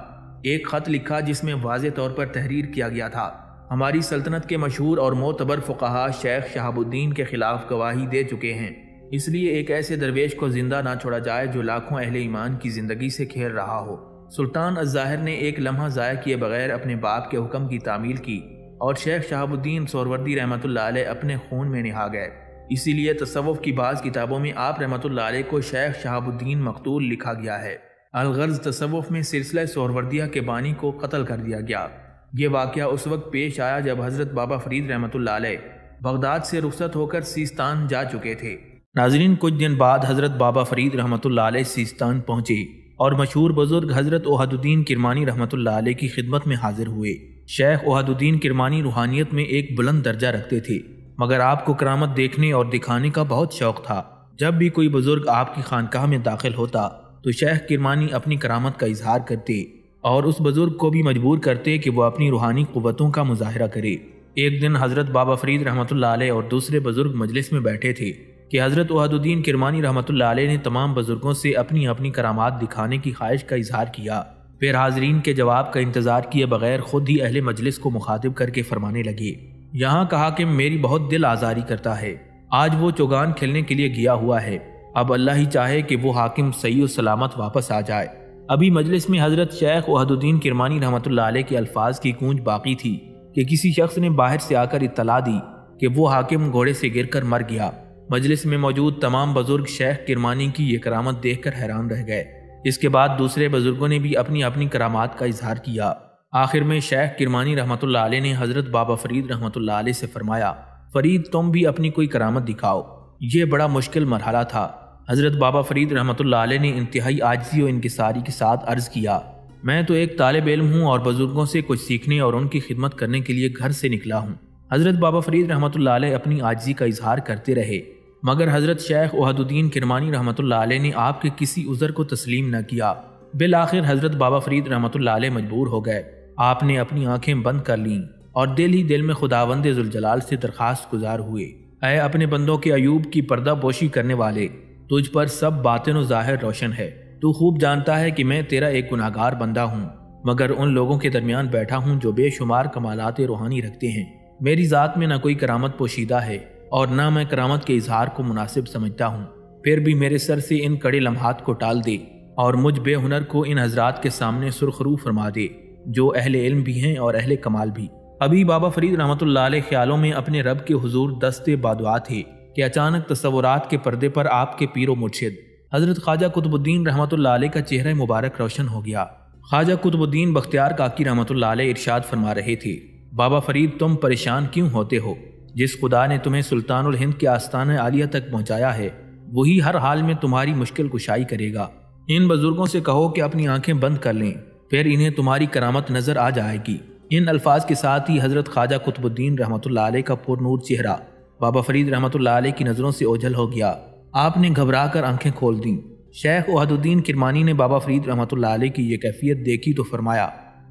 ایک خط لکھا جس میں واضح طور پر تحریر کیا گیا تھا، ہماری سلطنت کے مشہور اور معتبر فقہا شیخ شہاب الدین کے خلاف گواہی دے چکے ہیں، اس لیے ایک ایسے درویش کو زندہ نہ چھوڑا جائے جو لاکھوں اہل ایمان کی زندگی سے کھیل رہا ہو۔ سلطان الظاہر نے ایک لمحہ ضائع کیے بغیر اپنے باپ کے حکم کی تعمیل کی اور شیخ شہاب الدین سہروردی رحمۃ اللہ علیہ اپنے خون میں نہا گئے۔ اسی لیے تصوف کی بعض کتابوں میں آپ رحمۃ اللہ علیہ کو شیخ شہاب الدین مقتول لکھا گیا ہے۔ الغرض تصوف میں سلسلہ سہروردیہ کے بانی کو قتل کر دیا گیا۔ یہ واقعہ اس وقت پیش آیا جب حضرت بابا فرید رحمۃ اللہ علیہ بغداد سے رخصت ہو کر سیستان جا چکے تھے۔ ناظرین، کچھ دن بعد حضرت بابا فرید رحمۃ اللہ علیہ سیستان پہنچے اور مشہور بزرگ حضرت احد الدین کرمانی رحمۃ اللہ علیہ کی خدمت میں حاضر ہوئے۔ شیخ احد الدین کرمانی روحانیت میں ایک بلند درجہ رکھتے تھے، مگر آپ کو کرامت دیکھنے اور دکھانے کا بہت شوق تھا۔ جب بھی کوئی بزرگ آپ کی خانقاہ میں داخل ہوتا تو شیخ کرمانی اپنی کرامت کا اظہار کرتے اور اس بزرگ کو بھی مجبور کرتے کہ وہ اپنی روحانی قوتوں کا مظاہرہ کرے۔ ایک دن حضرت بابا فرید رحمۃ اللہ علیہ اور دوسرے بزرگ مجلس میں بیٹھے تھے کہ حضرت وحد الدین کرمانی رحمۃ اللہ علیہ نے تمام بزرگوں سے اپنی اپنی کرامات دکھانے کی خواہش کا اظہار کیا۔ پھر حاضرین کے جواب کا انتظار کیے بغیر خود ہی اہل مجلس کو مخاطب کر کے فرمانے لگے، یہاں کہا کہ میری بہت دل آزاری کرتا ہے، آج وہ چوگان کھیلنے کے لیے گیا ہوا ہے، اب اللہ ہی چاہے کہ وہ حاکم صحیح و سلامت واپس آ جائے۔ ابھی مجلس میں حضرت شیخ وحد الدین کرمانی رحمۃ اللہ علیہ کے الفاظ کی گونج باقی تھی کہ کسی شخص نے باہر سے آ کر اطلاع دی کہ وہ حاکم گھوڑے سے گر کر مر گیا۔ مجلس میں موجود تمام بزرگ شیخ کرمانی کی یہ کرامت دیکھ کر حیران رہ گئے۔ اس کے بعد دوسرے بزرگوں نے بھی اپنی اپنی کرامات کا اظہار کیا۔ آخر میں شیخ کرمانی رحمۃ اللہ علیہ نے حضرت بابا فرید رحمۃ اللہ علیہ سے فرمایا، فرید تم بھی اپنی کوئی کرامت دکھاؤ۔ یہ بڑا مشکل مرحلہ تھا۔ حضرت بابا فرید رحمۃ اللہ علیہ نے انتہائی عاجزی و انکساری کے ساتھ عرض کیا، میں تو ایک طالب علم ہوں اور بزرگوں سے کچھ سیکھنے اور ان کی خدمت کرنے کے لیے گھر سے نکلا ہوں۔ حضرت بابا فرید رحمۃ اللہ علیہ اپنی عاجزی کا اظہار کرتے رہے، مگر حضرت شیخ وحد الدین کرمانی رحمۃ اللہ علیہ نے آپ کے کسی عذر کو تسلیم نہ کیا۔ بالآخر حضرت بابا فرید رحمۃ اللہ علیہ مجبور ہو گئے۔ آپ نے اپنی آنکھیں بند کر لیں اور دل ہی دل میں خداوند ذوالجلال سے درخواست گزار ہوئے، اے اپنے بندوں کے عیوب کی پردہ پوشی کرنے والے، تجھ پر سب باطن و ظاہر روشن ہے، تو خوب جانتا ہے کہ میں تیرا ایک گناہگار بندہ ہوں، مگر ان لوگوں کے درمیان بیٹھا ہوں جو بے شمار کمالات روحانی رکھتے ہیں۔ میری ذات میں نہ کوئی کرامت پوشیدہ ہے اور نہ میں کرامت کے اظہار کو مناسب سمجھتا ہوں، پھر بھی میرے سر سے ان کڑے لمحات کو ٹال دے اور مجھ بے ہنر کو ان حضرات کے سامنے سرخرو فرما دے جو اہل علم بھی ہیں اور اہل کمال بھی۔ ابھی بابا فرید رحمۃ اللہ علیہ خیالوں میں اپنے رب کے حضور دستے بادعا تھے کہ اچانک تصورات کے پردے پر آپ کے پیر و مرشد حضرت خواجہ قطب الدین رحمۃ اللہ علیہ کا چہرہ مبارک روشن ہو گیا۔ خواجہ قطب الدین بختیار کاکی رحمۃ اللہ علیہ ارشاد فرما رہے تھے، بابا فرید تم پریشان کیوں ہوتے ہو؟ جس خدا نے تمہیں سلطان الہند کے آستانہ عالیہ تک پہنچایا ہے وہی ہر حال میں تمہاری مشکل کشائی کرے گا۔ ان بزرگوں سے کہو کہ اپنی آنکھیں بند کر لیں، پھر انہیں تمہاری کرامت نظر آ جائے گی۔ ان الفاظ کے ساتھ ہی حضرت خواجہ قطب الدین رحمۃ اللہ علیہ کا پر نور چہرہ بابا فرید رحمۃ اللہ علیہ کی نظروں سے اوجھل ہو گیا۔ آپ نے گھبرا کر آنکھیں کھول دیں۔ شیخ وحد الدین کرمانی نے بابا فرید رحمۃ اللہ علیہ کی یہ کیفیت دیکھی تو فرمایا،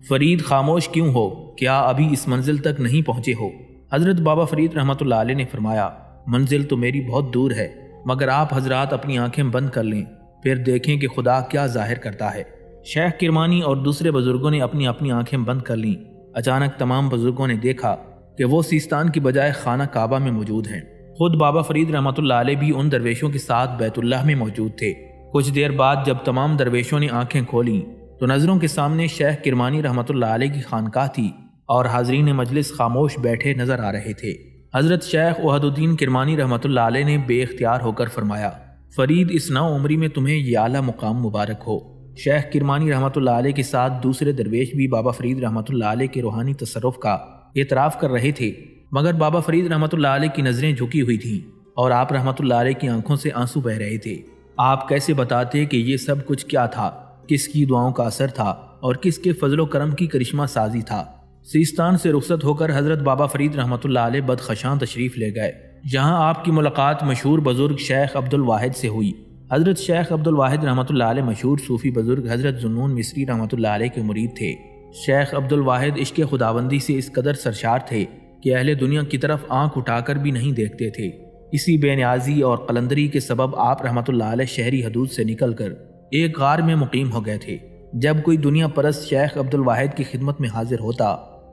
فرید خاموش کیوں ہو؟ کیا ابھی اس منزل تک نہیں پہنچے ہو؟ حضرت بابا فرید رحمۃ اللہ علیہ نے فرمایا، منزل تو میری بہت دور ہے، مگر آپ حضرات اپنی آنکھیں بند کر لیں، پھر دیکھیں کہ خدا کیا ظاہر کرتا ہے۔ شیخ کرمانی اور دوسرے بزرگوں نے اپنی اپنی آنکھیں بند کر لیں۔ اچانک تمام بزرگوں نے دیکھا کہ وہ سیستان کی بجائے خانہ کعبہ میں موجود ہیں۔ خود بابا فرید رحمۃ اللہ علیہ بھی ان درویشوں کے ساتھ بیت اللہ میں موجود تھے۔ کچھ دیر بعد جب تمام درویشوں نے آنکھیں کھولیں تو نظروں کے سامنے شیخ کرمانی رحمۃ اللہ علیہ کی خانقاہ تھی اور حاضرین مجلس خاموش بیٹھے نظر آ رہے تھے۔ حضرت شیخ وحد الدین کرمانی رحمۃ اللہ علیہ نے بے اختیار ہو کر فرمایا، فرید اس نو عمری میں تمہیں یہ اعلیٰ مقام مبارک ہو۔ شیخ کرمانی رحمۃ اللہ علیہ کے ساتھ دوسرے درویش بھی بابا فرید رحمۃ اللہ علیہ کے روحانی تصرف کا اعتراف کر رہے تھے، مگر بابا فرید رحمۃ اللہ علیہ کی نظریں جھکی ہوئی تھیں اور آپ رحمۃ اللہ علیہ کی آنکھوں سے آنسو بہہ رہے تھے۔ آپ کیسے بتاتے کہ یہ سب کچھ کیا تھا، کس کی دعاؤں کا اثر تھا اور کس کے فضل و کرم کی کرشمہ سازی تھا؟ سیستان سے رخصت ہو کر حضرت بابا فرید رحمۃ اللہ علیہ بدخشاں تشریف لے گئے، جہاں آپ کی ملاقات مشہور بزرگ شیخ عبد الواحد سے ہوئی۔ حضرت شیخ عبد الواحد رحمۃ اللہ علیہ مشہور صوفی بزرگ حضرت ذوالنون مصری رحمۃ اللہ علیہ کے مرید تھے۔ شیخ عبد الواحد عشق خداوندی سے اس قدر سرشار تھے کہ اہل دنیا کی طرف آنکھ اٹھا کر بھی نہیں دیکھتے تھے۔ اسی بے نیازی اور قلندری کے سبب آپ رحمۃ اللہ علیہ شہری حدود سے نکل کر ایک غار میں مقیم ہو گئے تھے۔ جب کوئی دنیا پرست شیخ عبد الواحد کی خدمت میں حاضر ہوتا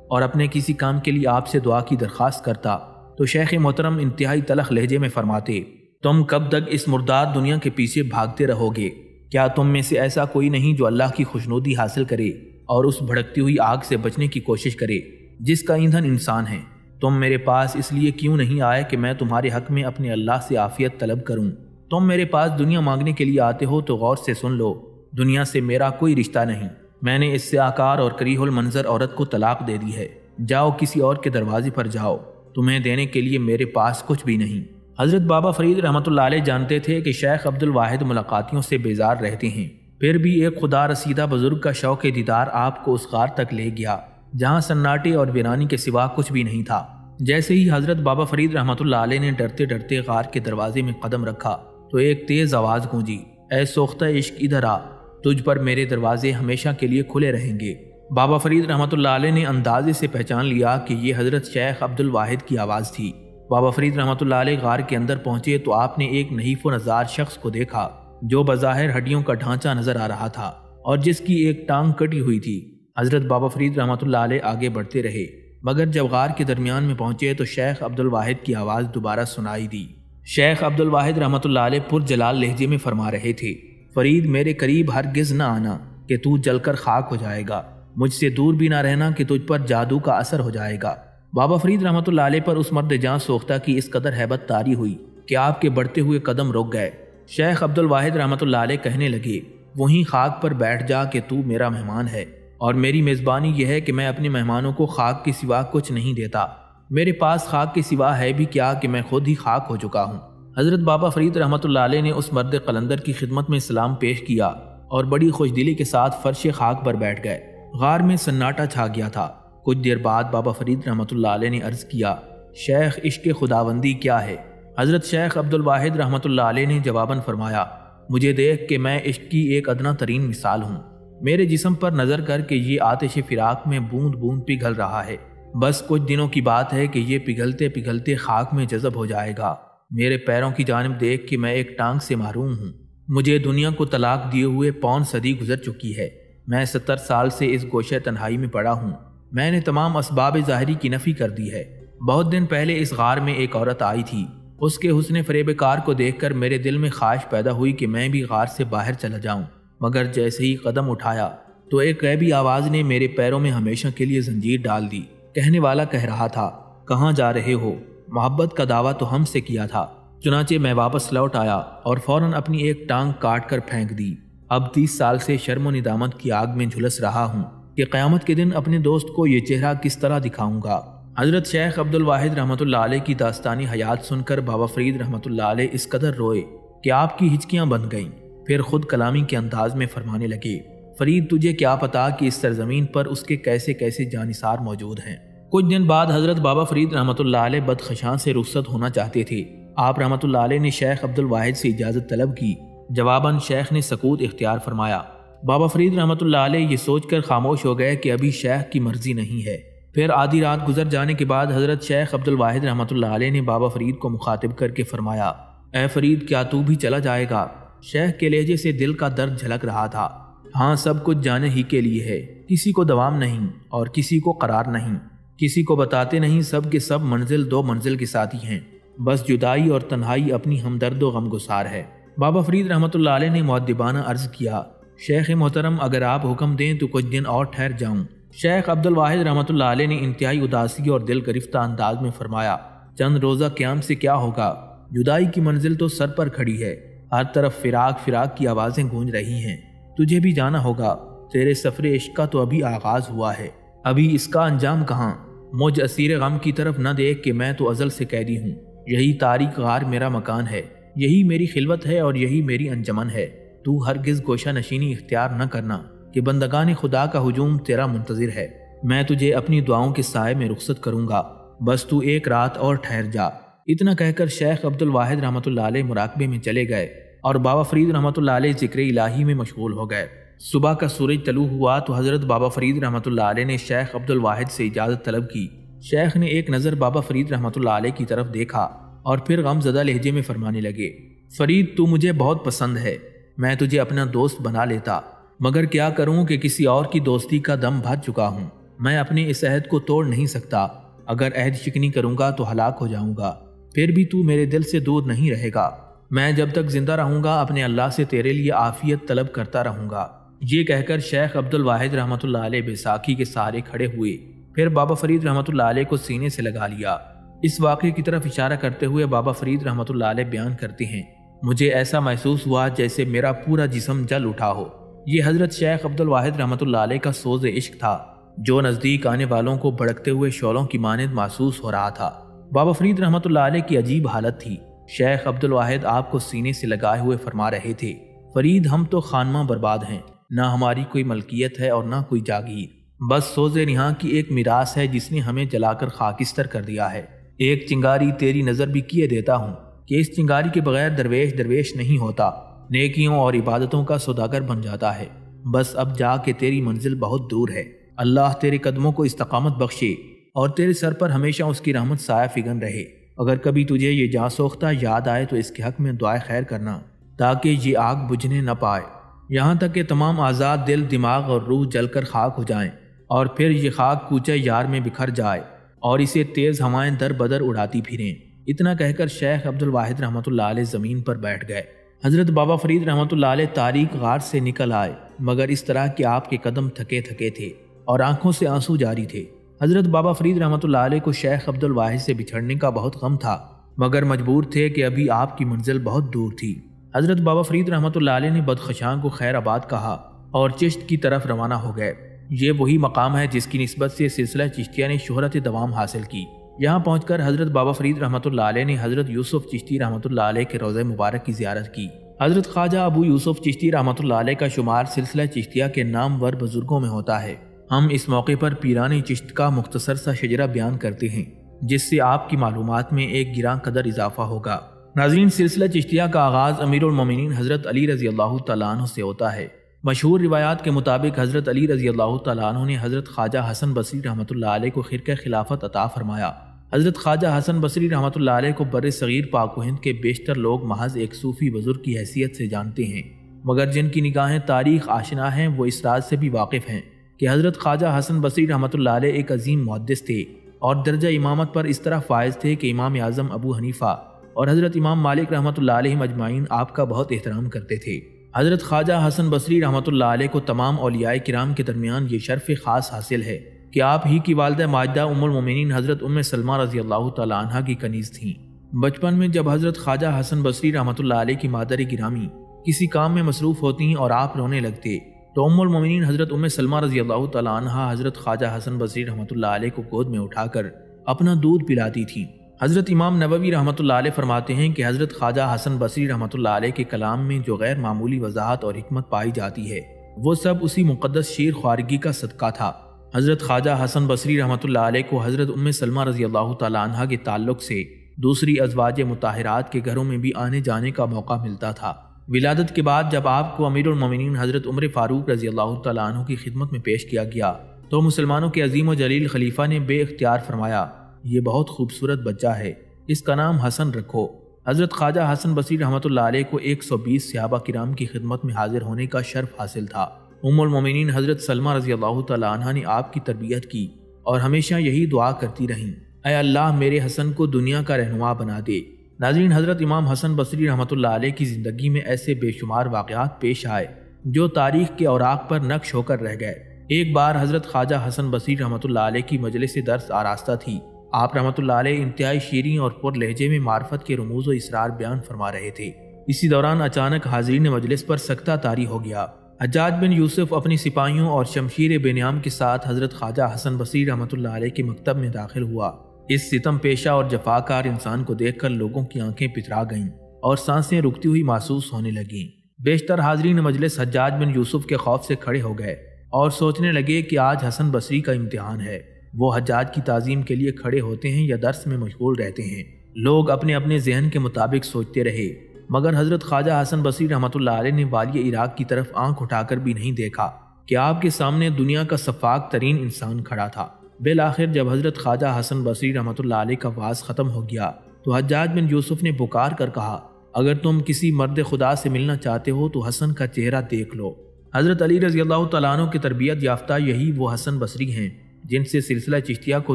اور اپنے کسی کام کے لیے آپ سے دعا کی درخواست کرتا تو شیخ محترم انتہائی تلخ لہجے میں فرماتے، تم کب تک اس مرداد دنیا کے پیچھے بھاگتے رہو گے؟ کیا تم میں سے ایسا کوئی نہیں جو اللہ کی خوشنودی حاصل کرے اور اس بھڑکتی ہوئی آگ سے بچنے کی کوشش کرے جس کا ایندھن انسان ہے؟ تم میرے پاس اس لیے کیوں نہیں آئے کہ میں تمہارے حق میں اپنے اللہ سے عافیت طلب کروں؟ تم میرے پاس دنیا مانگنے کے لیے آتے ہو تو غور سے سن لو، دنیا سے میرا کوئی رشتہ نہیں۔ میں نے اس سے آکار اور کریہ المنظر عورت کو طلاق دے دی ہے۔ جاؤ کسی اور کے دروازے پر جاؤ، تمہیں دینے کے لیے میرے پاس کچھ بھی نہیں۔ حضرت بابا فرید رحمۃ اللہ علیہ جانتے تھے کہ شیخ عبد الواحد ملاقاتیوں سے بیزار رہتے ہیں، پھر بھی ایک خدا رسیدہ بزرگ کا شوق دیدار آپ کو اس غار تک لے گیا جہاں سناٹے اور ویرانی کے سوا کچھ بھی نہیں تھا۔ جیسے ہی حضرت بابا فرید رحمۃ اللہ علیہ نے ڈرتے ڈرتے غار کے دروازے میں قدم رکھا تو ایک تیز آواز گونجی، اے سوختہ عشق ادھر آ، تجھ پر میرے دروازے ہمیشہ کے لیے کھلے رہیں گے۔ بابا فرید رحمۃ اللہ علیہ نے اندازے سے پہچان لیا کہ یہ حضرت شیخ عبد الواحد کی آواز تھی۔ بابا فرید رحمۃ اللہ علیہ غار کے اندر پہنچے تو آپ نے ایک نحیف و نزار شخص کو دیکھا جو بظاہر ہڈیوں کا ڈھانچہ نظر آ رہا تھا اور جس کی ایک ٹانگ کٹی ہوئی تھی۔ حضرت بابا فرید رحمۃ اللہ علیہ آگے بڑھتے رہے، مگر جب غار کے درمیان میں پہنچے تو شیخ عبد الواحد کی آواز دوبارہ سنائی دی۔ شیخ عبد الواحد رحمۃ اللہ علیہ پر جلال لہجے میں فرما رہے تھے، فرید میرے قریب ہرگز نہ آنا کہ تو جل کر خاک ہو جائے گا، مجھ سے دور بھی نہ رہنا کہ تجھ پر جادو کا اثر ہو جائے گا۔ بابا فرید رحمۃ اللہ علیہ پر اس مرد جاں سوختہ کی اس قدر ہیبت طاری ہوئی کہ آپ کے بڑھتے ہوئے قدم رک گئے۔ شیخ عبد الواحد رحمۃ اللہ علیہ کہنے لگے، وہیں خاک پر بیٹھ جا کہ تو میرا مہمان ہے، اور میری میزبانی یہ ہے کہ میں اپنے مہمانوں کو خاک کے سوا کچھ نہیں دیتا۔ میرے پاس خاک کے سوا ہے بھی کیا کہ میں خود ہی خاک ہو چکا ہوں۔ حضرت بابا فرید رحمۃ اللہ علیہ نے اس مرد قلندر کی خدمت میں سلام پیش کیا اور بڑی خوش دلی کے ساتھ فرش خاک پر بیٹھ گئے۔ غار میں سناٹا چھا گیا تھا۔ کچھ دیر بعد بابا فرید رحمۃ اللہ علیہ نے عرض کیا، شیخ عشق خداوندی کیا ہے؟ حضرت شیخ عبد الواحد رحمۃ اللہ علیہ نے جواباً فرمایا، مجھے دیکھ کہ میں عشق کی ایک ادنا ترین مثال ہوں۔ میرے جسم پر نظر کر کے یہ آتش فراق میں بوند بوند پگھل رہا ہے، بس کچھ دنوں کی بات ہے کہ یہ پگھلتے پگھلتے خاک میں جذب ہو جائے گا۔ میرے پیروں کی جانب دیکھ کہ میں ایک ٹانگ سے محروم ہوں۔ مجھے دنیا کو طلاق دیے ہوئے پون صدی گزر چکی ہے۔ میں 70 سال سے اس گوشہ تنہائی میں پڑا ہوں۔ میں نے تمام اسباب ظاہری کی نفی کر دی ہے۔ بہت دن پہلے اس غار میں ایک عورت آئی تھی۔ اس کے حسن فریب کار کو دیکھ کر میرے دل میں خواہش پیدا ہوئی کہ میں بھی غار سے باہر چلا جاؤں، مگر جیسے ہی قدم اٹھایا تو ایک غیبی آواز نے میرے پیروں میں ہمیشہ کے لیے زنجیر ڈال دی۔ کہنے والا کہہ رہا تھا، کہاں جا رہے ہو؟ محبت کا دعویٰ تو ہم سے کیا تھا۔ چنانچہ میں واپس لوٹ آیا اور فوراً اپنی ایک ٹانگ کاٹ کر پھینک دی۔ اب 30 سال سے شرم و ندامت کی آگ میں جھلس رہا ہوں کہ قیامت کے دن اپنے دوست کو یہ چہرہ کس طرح دکھاؤں گا۔ حضرت شیخ عبد الواحد رحمۃ اللہ علیہ کی داستانی حیات سن کر بابا فرید رحمۃ اللہ علیہ اس قدر روئے کہ آپ کی ہچکیاں بن گئیں۔ پھر خود کلامی کے انداز میں فرمانے لگے، فرید تجھے کیا پتا کہ اس سرزمین پر اس کے کیسے کیسے جانثار موجود ہیں۔ کچھ دن بعد حضرت بابا فرید رحمۃ اللہ علیہ بدخشاں سے رخصت ہونا چاہتے تھے۔ آپ رحمۃ اللہ علیہ نے شیخ عبد الواحد سے اجازت طلب کی۔ جواباً شیخ نے سکوت اختیار فرمایا۔ بابا فرید رحمۃ اللہ علیہ یہ سوچ کر خاموش ہو گئے کہ ابھی شیخ کی مرضی نہیں ہے۔ پھر آدھی رات گزر جانے کے بعد حضرت شیخ عبد الواحد رحمۃ اللہ علیہ نے بابا فرید کو مخاطب کر کے فرمایا، اے فرید کیا تو بھی چلا جائے گا؟ شیخ کے لہجے سے دل کا درد جھلک رہا تھا۔ ہاں، سب کچھ جانے ہی کے لیے ہے، کسی کو دوام نہیں اور کسی کو قرار نہیں، کسی کو بتاتے نہیں، سب کے سب منزل دو منزل کے ساتھی ہیں، بس جدائی اور تنہائی اپنی ہمدرد و غمگسار ہے۔ بابا فرید رحمۃ اللہ علیہ نے مؤدبانہ عرض کیا، شیخ محترم اگر آپ حکم دیں تو کچھ دن اور ٹھہر جاؤں۔ شیخ عبد الواحد رحمۃ اللہ علیہ نے انتہائی اداسی اور دل گرفتہ انداز میں فرمایا، چند روزہ قیام سے کیا ہوگا؟ جدائی کی منزل تو سر پر کھڑی ہے، ہر طرف فراق فراق کی آوازیں گونج رہی ہیں۔ تجھے بھی جانا ہوگا، تیرے سفر عشق کا تو ابھی آغاز ہوا ہے، ابھی اس کا انجام کہاں؟ مجھ اسیر غم کی طرف نہ دیکھ کہ میں تو ازل سے قیدی ہوں۔ یہی تاریک غار میرا مکان ہے، یہی میری خلوت ہے اور یہی میری انجمن ہے۔ تو ہرگز گوشہ نشینی اختیار نہ کرنا کہ بندگان خدا کا ہجوم تیرا منتظر ہے۔ میں تجھے اپنی دعاؤں کے سائے میں رخصت کروں گا، بس تو ایک رات اور ٹھہر جا۔ اتنا کہہ کر شیخ عبد الواحد رحمۃ اللہ علیہ مراقبے میں چلے گئے اور بابا فرید رحمۃ اللہ علیہ ذکر الہی میں مشغول ہو گئے۔ صبح کا سورج طلوع ہوا تو حضرت بابا فرید رحمۃ اللہ علیہ نے شیخ عبد الواحد سے اجازت طلب کی۔ شیخ نے ایک نظر بابا فرید رحمۃ اللہ علیہ کی طرف دیکھا اور پھر غم زدہ لہجے میں فرمانے لگے، فرید تو مجھے بہت پسند ہے، میں تجھے اپنا دوست بنا لیتا، مگر کیا کروں کہ کسی اور کی دوستی کا دم بھر چکا ہوں۔ میں اپنے اس عہد کو توڑ نہیں سکتا، اگر عہد شکنی کروں گا تو ہلاک ہو جاؤں گا، پھر بھی تو میرے دل سے دور نہیں رہے گا۔ میں جب تک زندہ رہوں گا اپنے اللہ سے تیرے لیے عافیت طلب کرتا رہوں گا۔ یہ کہہ کر شیخ عبد الواحد رحمۃ اللہ علیہ بیساکھی کے سہارے کھڑے ہوئے، پھر بابا فرید رحمۃ اللہ علیہ کو سینے سے لگا لیا۔ اس واقعے کی طرف اشارہ کرتے ہوئے بابا فرید رحمۃ اللہ علیہ بیان کرتے ہیں، مجھے ایسا محسوس ہوا جیسے میرا پورا جسم جل اٹھا ہو۔ یہ حضرت شیخ عبد الواحد رحمۃ اللہ علیہ کا سوز عشق تھا جو نزدیک آنے والوں کو بھڑکتے ہوئے شعلوں کی مانند محسوس ہو رہا تھا۔ بابا فرید رحمۃ اللہ علیہ کی عجیب حالت تھی۔ شیخ عبد الواحد آپ کو سینے سے لگائے ہوئے فرما رہے تھے، فرید ہم تو خانماں برباد ہیں، نہ ہماری کوئی ملکیت ہے اور نہ کوئی جاگیر، بس سوز نہاں کی ایک میراث ہے جس نے ہمیں جلا کر خاکستر کر دیا ہے۔ ایک چنگاری تیری نظر بھی کیے دیتا ہوں کہ اس چنگاری کے بغیر درویش درویش نہیں ہوتا، نیکیوں اور عبادتوں کا سوداگر بن جاتا ہے۔ بس اب جا کہ تیری منزل بہت دور ہے۔ اللہ تیرے قدموں کو استقامت بخشے اور تیرے سر پر ہمیشہ اس کی رحمت سایہ فگن رہے۔ اگر کبھی تجھے یہ جاں سوختہ یاد آئے تو اس کے حق میں دعائے خیر کرنا تاکہ یہ آگ بجھنے نہ پائے، یہاں تک کہ تمام آزاد دل، دماغ اور روح جل کر خاک ہو جائیں اور پھر یہ خاک کوچے یار میں بکھر جائے اور اسے تیز ہوائیں در بدر اڑاتی پھریں۔ اتنا کہہ کر شیخ عبد الواحد رحمۃ اللہ علیہ زمین پر بیٹھ گئے۔ حضرت بابا فرید رحمۃ اللہ علیہ تاریک غار سے نکل آئے، مگر اس طرح کہ آپ کے قدم تھکے تھکے تھے اور آنکھوں سے آنسو جاری تھے۔ حضرت بابا فرید رحمۃ اللہ علیہ کو شیخ عبد الواحد سے بچھڑنے کا بہت غم تھا، مگر مجبور تھے کہ ابھی آپ کی منزل بہت دور تھی۔ حضرت بابا فرید رحمۃ اللہ علیہ نے بدخشاں کو خیر آباد کہا اور چشت کی طرف روانہ ہو گئے۔ یہ وہی مقام ہے جس کی نسبت سے سلسلہ چشتیہ نے شہرت دوام حاصل کی۔ یہاں پہنچ کر حضرت بابا فرید رحمۃ اللہ علیہ نے حضرت یوسف چشتی رحمۃ اللہ علیہ کے روضہ مبارک کی زیارت کی۔ حضرت خواجہ ابو یوسف چشتی رحمۃ اللہ علیہ کا شمار سلسلہ چشتیہ کے نامور بزرگوں میں ہوتا ہے۔ ہم اس موقع پر پیران چشت کا مختصر سا شجرہ بیان کرتے ہیں جس سے آپ کی معلومات میں ایک گراں قدر اضافہ ہوگا۔ ناظرین، سلسلہ چشتیہ کا آغاز امیر المومنین حضرت علی رضی اللہ تعالیٰ عنہ سے ہوتا ہے۔ مشہور روایات کے مطابق حضرت علی رضی اللہ تعالیٰ عنہ نے حضرت خواجہ حسن بصری رحمۃ اللہ علیہ کو خرقہ خلافت عطا فرمایا۔ حضرت خواجہ حسن بصری رحمۃ اللہ علیہ کو بر صغیر پاک و ہند کے بیشتر لوگ محض ایک صوفی بزرگ کی حیثیت سے جانتے ہیں، مگر جن کی نگاہیں تاریخ آشنا ہیں وہ اس راز سے بھی واقف ہیں کہ حضرت خواجہ حسن بصری رحمۃ اللہ علیہ ایک عظیم محدث تھے اور درجہ امامت پر اس طرح فائز تھے کہ امام اعظم ابو حنیفہ اور حضرت امام مالک رحمۃ اللہ علیہ مجمعین آپ کا بہت احترام کرتے تھے۔ حضرت خواجہ حسن بصری رحمۃ اللہ علیہ کو تمام اولیاء کرام کے درمیان یہ شرف خاص حاصل ہے کہ آپ ہی کی والدہ ماجدہ ام المومنین حضرت ام سلمہ رضی اللہ تعالیٰ عنہ کی کنیز تھیں۔ بچپن میں جب حضرت خواجہ حسن بصری رحمۃ اللہ علیہ کی مادر گرامی کسی کام میں مصروف ہوتی اور آپ رونے لگتے تو ام المومنین حضرت ام سلمہ رضی اللہ تعالیٰ عنہ حضرت خواجہ حسن بصری رحمۃ اللہ علیہ کو گود میں اٹھا کر اپنا دودھ پلاتی تھیں۔ حضرت امام نووی رحمۃ اللہ علیہ فرماتے ہیں کہ حضرت خواجہ حسن بصری رحمۃ اللہ علیہ کے کلام میں جو غیر معمولی وضاحت اور حکمت پائی جاتی ہے وہ سب اسی مقدس شیر خوارگی کا صدقہ تھا۔ حضرت خواجہ حسن بصری رحمۃ اللہ علیہ کو حضرت ام سلمہ رضی اللہ تعالیٰ عنہ کے تعلق سے دوسری ازواج مطہرات کے گھروں میں بھی آنے جانے کا موقع ملتا تھا۔ ولادت کے بعد جب آپ کو امیر المومنین حضرت عمر فاروق رضی اللہ تعالیٰ عنہ کی خدمت میں پیش کیا گیا تو مسلمانوں کے عظیم و جلیل خلیفہ نے بے اختیار فرمایا، یہ بہت خوبصورت بچہ ہے، اس کا نام حسن رکھو۔ حضرت خواجہ حسن بصری رحمۃ اللہ علیہ کو 120 صحابہ کرام کی خدمت میں حاضر ہونے کا شرف حاصل تھا۔ ام المومنین حضرت سلمہ رضی اللہ تعالیٰ عنہ نے آپ کی تربیت کی اور ہمیشہ یہی دعا کرتی رہیں، اے اللہ میرے حسن کو دنیا کا رہنما بنا دے۔ ناظرین، حضرت امام حسن بصری رحمۃ اللہ علیہ کی زندگی میں ایسے بے شمار واقعات پیش آئے جو تاریخ کے اوراق پر نقش ہو کر رہ گئے۔ ایک بار حضرت خواجہ حسن بصری رحمۃ اللہ علیہ کی مجلس درس آراستہ تھی۔ آپ رحمۃ اللہ علیہ انتہائی شیریں اور پر لہجے میں معرفت کے رموز و اسرار بیان فرما رہے تھے۔ اسی دوران اچانک حاضرین مجلس پر سکتہ طاری ہو گیا۔ حجاج بن یوسف اپنی سپاہیوں اور شمشیر بے نیام کے ساتھ حضرت خواجہ حسن بصری رحمۃ اللہ علیہ کے مکتب میں داخل ہوا۔ اس ستم پیشہ اور جفاکار انسان کو دیکھ کر لوگوں کی آنکھیں پترا گئیں اور سانسیں رکتی ہوئی محسوس ہونے لگیں۔ بیشتر حاضرین مجلس حجاج بن یوسف کے خوف سے کھڑے ہو گئے اور سوچنے لگے کہ آج حسن بصری کا امتحان ہے، وہ حجاج کی تعظیم کے لیے کھڑے ہوتے ہیں یا درس میں مشغول رہتے ہیں۔ لوگ اپنے اپنے ذہن کے مطابق سوچتے رہے، مگر حضرت خواجہ حسن بصری رحمۃ اللہ علیہ نے والی عراق کی طرف آنکھ اٹھا کر بھی نہیں دیکھا کہ آپ کے سامنے دنیا کا سفاک ترین انسان کھڑا تھا۔ بالآخر جب حضرت خواجہ حسن بصری رحمۃ اللہ علیہ کا واعظ ختم ہو گیا تو حجاج بن یوسف نے پکار کر کہا، اگر تم کسی مرد خدا سے ملنا چاہتے ہو تو حسن کا چہرہ دیکھ لو۔ حضرت علی رضی اللہ تعالیٰ عنہ کی تربیت یافتہ یہی وہ حسن بصری ہیں جن سے سلسلہ چشتیہ کو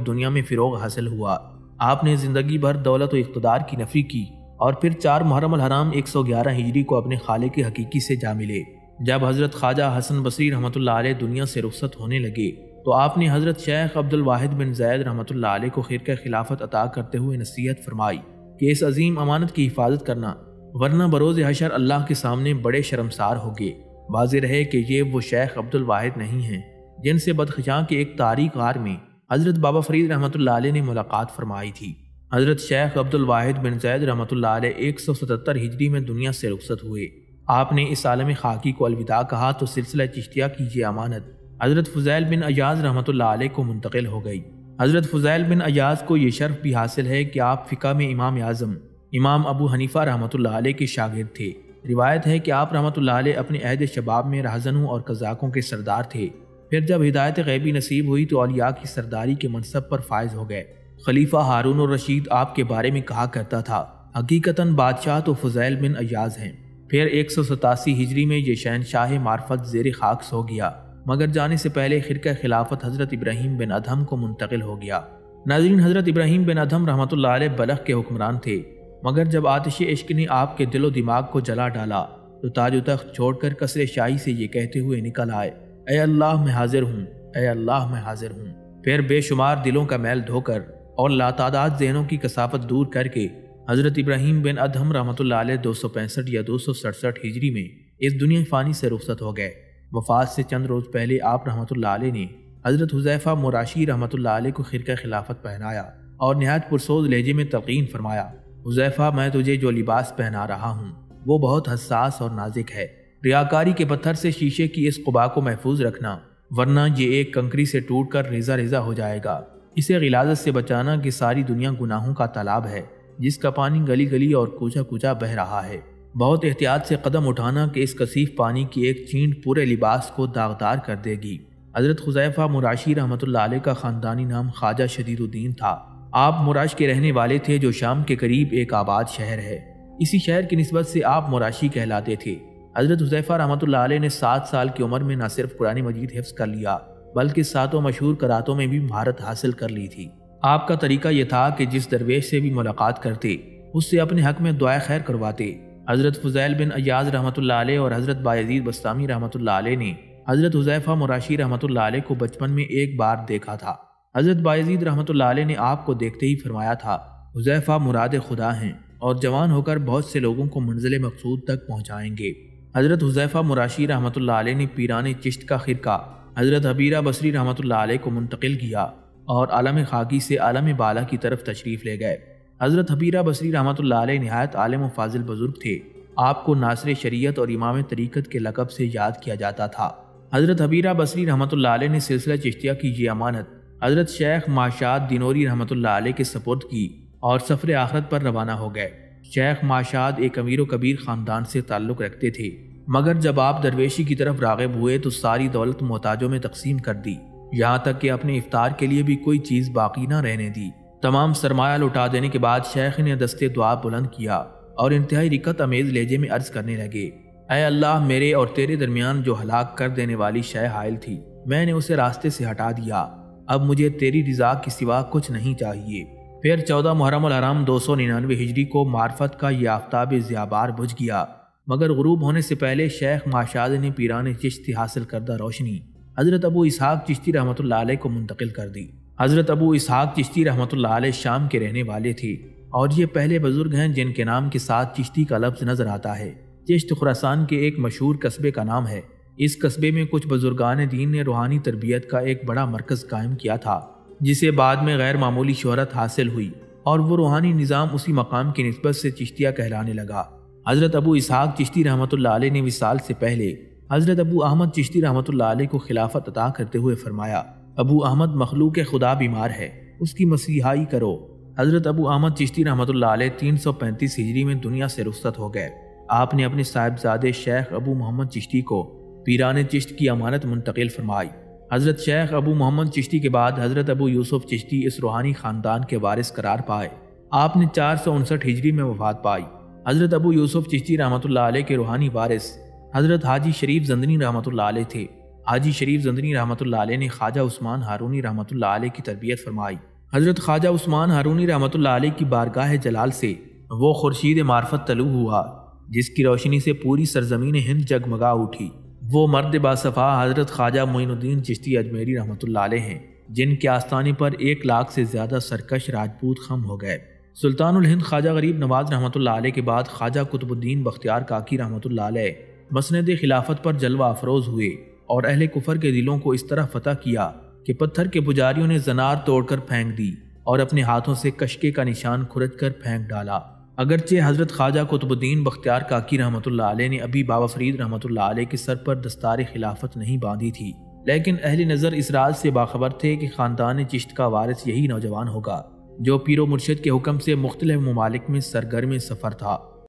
دنیا میں فروغ حاصل ہوا۔ آپ نے زندگی بھر دولت و اقتدار کی نفی کی اور پھر 4 محرم الحرام 111 ہجری کو اپنے خالق حقیقی سے جا ملے۔ جب حضرت خواجہ حسن بصری رحمۃ اللہ علیہ دنیا سے رخصت ہونے لگے تو آپ نے حضرت شیخ عبد الواحد بن زید رحمۃ اللہ علیہ کو خرقہ خلافت عطا کرتے ہوئے نصیحت فرمائی کہ اس عظیم امانت کی حفاظت کرنا، ورنہ بروز حشر اللہ کے سامنے بڑے شرمسار ہوگے۔ واضح رہے کہ یہ وہ شیخ عبد الواحد نہیں ہیں جن سے بدخشاں کے ایک تاریک غار میں حضرت بابا فرید رحمۃ اللہ علیہ نے ملاقات فرمائی تھی۔ حضرت شیخ عبد الواحد بن زید رحمۃ اللہ علیہ 177 ہجری میں دنیا سے رخصت ہوئے۔ آپ نے اس عالم خاکی کو الوداع کہا تو سلسلہ چشتیہ کی یہ امانت حضرت فضیل بن ایاز رحمۃ اللہ علیہ کو منتقل ہو گئی۔ حضرت فضیل بن ایاز کو یہ شرف بھی حاصل ہے کہ آپ فقہ میں امام اعظم امام ابو حنیفہ رحمۃ اللہ علیہ کے شاگرد تھے۔ روایت ہے کہ آپ رحمۃ اللہ علیہ اپنے عہد شباب میں راہزنوں اور قزاقوں کے سردار تھے، پھر جب ہدایت غیبی نصیب ہوئی تو اولیاء کی سرداری کے منصب پر فائز ہو گئے۔ خلیفہ ہارون الرشید آپ کے بارے میں کہا کرتا تھا، حقیقتاً بادشاہ تو فضیل بن ایاز ہیں۔ پھر 187 ہجری میں یہ شہنشاہ معرفت زیر خاک سو گیا، مگر جانے سے پہلے خرقہ خلافت حضرت ابراہیم بن ادھم کو منتقل ہو گیا۔ ناظرین، حضرت ابراہیم بن ادھم رحمۃ اللہ علیہ بلخ کے حکمران تھے، مگر جب آتش عشق نے آپ کے دل و دماغ کو جلا ڈالا تو تاج و تخت چھوڑ کر قصر شاہی سے یہ کہتے ہوئے نکل آئے، اے اللہ میں حاضر ہوں، اے اللہ میں حاضر ہوں۔ پھر بے شمار دلوں کا میل دھو کر اور لاتعداد ذہنوں کی کثافت دور کر کے حضرت ابراہیم بن ادھم رحمۃ اللہ علیہ 265 یا 267 ہجری میں اس دنیا فانی سے رخصت ہو گئے۔ وفات سے چند روز پہلے آپ رحمۃ اللہ علیہ نے حضرت حذیفہ مراشی رحمۃ اللہ علیہ کو خرقہ خلافت پہنایا اور نہایت پرسوز لہجے میں تلقین فرمایا، حذیفہ میں تجھے جو لباس پہنا رہا ہوں وہ بہت حساس اور نازک ہے، ریاکاری کے پتھر سے شیشے کی اس قبا کو محفوظ رکھنا، ورنہ یہ ایک کنکری سے ٹوٹ کر ریزہ ریزہ ہو جائے گا۔ اسے غلاظت سے بچانا کہ ساری دنیا گناہوں کا تالاب ہے جس کا پانی گلی گلی اور کوچہ کوچہ بہہ رہا ہے۔ بہت احتیاط سے قدم اٹھانا کہ اس کثیف پانی کی ایک چینٹ پورے لباس کو داغدار کر دے گی۔ حضرت حذیفہ مراشی رحمۃ اللہ علیہ کا خاندانی نام خواجہ شدید الدین تھا۔ آپ مراش کے رہنے والے تھے جو شام کے قریب ایک آباد شہر ہے، اسی شہر کی نسبت سے آپ مراشی کہلاتے تھے۔ حضرت حذیفہ رحمۃ اللہ علیہ نے 7 سال کی عمر میں نہ صرف قرآن مجید حفظ کر لیا بلکہ 7 مشہور قراتوں میں بھی مہارت حاصل کر لی تھی۔ آپ کا طریقہ یہ تھا کہ جس درویش سے بھی ملاقات کرتے اس سے اپنے حق میں دعائے خیر کرواتے۔ حضرت فضیل بن ایاز رحمۃ اللہ علیہ اور حضرت بایزید بسطامی رحمۃ اللہ علیہ نے حضرت حذیفہ مراشی رحمۃ اللہ علیہ کو بچپن میں ایک بار دیکھا تھا۔ حضرت بایزید رحمۃ اللہ علیہ نے آپ کو دیکھتے ہی فرمایا تھا، حذیفہ مراد خدا ہیں اور جوان ہو کر بہت سے لوگوں کو منزل مقصود تک پہنچائیں گے۔ حضرت حذیفہ مراشی رحمۃ اللہ علیہ نے پیران چشت کا خرقہ حضرت حبیرہ بصری رحمۃ اللہ علیہ کو منتقل کیا اور عالم خاکی سے عالم بالا کی طرف تشریف لے گئے۔ حضرت حبیرہ بصری رحمۃ اللہ علیہ نہایت عالم و فاضل بزرگ تھے۔ آپ کو ناصر شریعت اور امام طریقت کے لقب سے یاد کیا جاتا تھا۔ حضرت حبیرہ بصری رحمۃ اللہ علیہ نے سلسلہ چشتیہ کی یہ امانت حضرت شیخ ماشاد دینوری رحمۃ اللہ علیہ کے سپرد کی اور سفر آخرت پر روانہ ہو گئے۔ شیخ ماشاد ایک امیر و کبیر خاندان سے تعلق رکھتے تھے، مگر جب آپ درویشی کی طرف راغب ہوئے تو ساری دولت محتاجوں میں تقسیم کر دی، یہاں تک کہ اپنے افطار کے لیے بھی کوئی چیز باقی نہ رہنے دی۔ تمام سرمایہ لوٹا دینے کے بعد شیخ نے دستے دعا بلند کیا اور انتہائی رقت امیز لہجے میں عرض کرنے لگے، اے اللہ، میرے اور تیرے درمیان جو ہلاک کر دینے والی شے حائل تھی میں نے اسے راستے سے ہٹا دیا، اب مجھے تیری رضا کے سوا کچھ نہیں چاہیے۔ پھر 14 محرم الحرام 299 ہجری کو معرفت کا یہ آفتاب ضیابار بجھ گیا، مگر غروب ہونے سے پہلے شیخ ماشاد نے پیران چشتی حاصل کردہ روشنی حضرت ابو اسحاق چشتی رحمۃ اللہ علیہ کو منتقل کر دی۔ حضرت ابو اسحاق چشتی رحمۃ اللہ علیہ شام کے رہنے والے تھے اور یہ پہلے بزرگ ہیں جن کے نام کے ساتھ چشتی کا لفظ نظر آتا ہے۔ چشت خراسان کے ایک مشہور قصبے کا نام ہے۔ اس قصبے میں کچھ بزرگان دین نے روحانی تربیت کا ایک بڑا مرکز قائم کیا تھا، جسے بعد میں غیر معمولی شہرت حاصل ہوئی اور وہ روحانی نظام اسی مقام کی نسبت سے چشتیہ کہلانے لگا۔ حضرت ابو اسحاق چشتی رحمۃ اللہ علیہ نے وصال سے پہلے حضرت ابو احمد چشتی رحمۃ اللہ علیہ کو خلافت عطا کرتے ہوئے فرمایا، ابو احمد مخلوق خدا بیمار ہے، اس کی مسیحائی کرو۔ حضرت ابو احمد چشتی رحمۃ اللہ علیہ 335 ہجری میں دنیا سے رخصت ہو گئے۔ آپ نے اپنے صاحبزادے شیخ ابو محمد چشتی کو پیران چشت کی امانت منتقل فرمائی۔ حضرت شیخ ابو محمد چشتی کے بعد حضرت ابو یوسف چشتی اس روحانی خاندان کے وارث قرار پائے۔ آپ نے 459 ہجری میں وفات پائی۔ حضرت ابو یوسف چشتی رحمۃ اللہ علیہ کے روحانی وارث حضرت حاجی شریف زندنی رحمۃ اللہ علیہ تھے۔ حاجی شریف زندنی رحمۃ اللہ علیہ نے خواجہ عثمان ہارونی رحمۃ اللہ علیہ کی تربیت فرمائی۔ حضرت خواجہ عثمان ہارونی رحمۃ اللہ علیہ کی بارگاہ جلال سے وہ خورشید معرفت طلوع ہوا جس کی روشنی سے پوری سرزمین ہند جگمگا اٹھی۔ وہ مرد باصفا حضرت خواجہ معین الدین چشتی اجمیری رحمۃ اللہ علیہ ہیں جن کے آستانے پر 1 لاکھ سے زیادہ سرکش راجپوت خم ہو گئے۔ سلطان الہند خواجہ غریب نواز رحمۃ اللہ علیہ کے بعد خواجہ قطب الدین بختیار کاکی رحمۃ اللہ علیہ مسند خلافت پر جلوہ افروز ہوئے اور اہل کفر کے دلوں کو اس طرح فتح کیا کہ پتھر کے پجاریوں نے زنار توڑ کر پھینک دی اور اپنے ہاتھوں سے کشکے کا نشان کھرچ کر پھینک ڈالا۔ اگرچہ حضرت خواجہ قطب الدین بختیار کاکی رحمۃ اللہ علیہ نے ابھی بابا فرید رحمۃ اللہ علیہ کے سر پر دستار خلافت نہیں باندھی تھی، لیکن اہل نظر اس راز سے باخبر تھے کہ خاندان چشت کا وارث یہی نوجوان ہوگا جو پیر و مرشد کے حکم سے مختلف ممالک میں سرگرم سفر تھا۔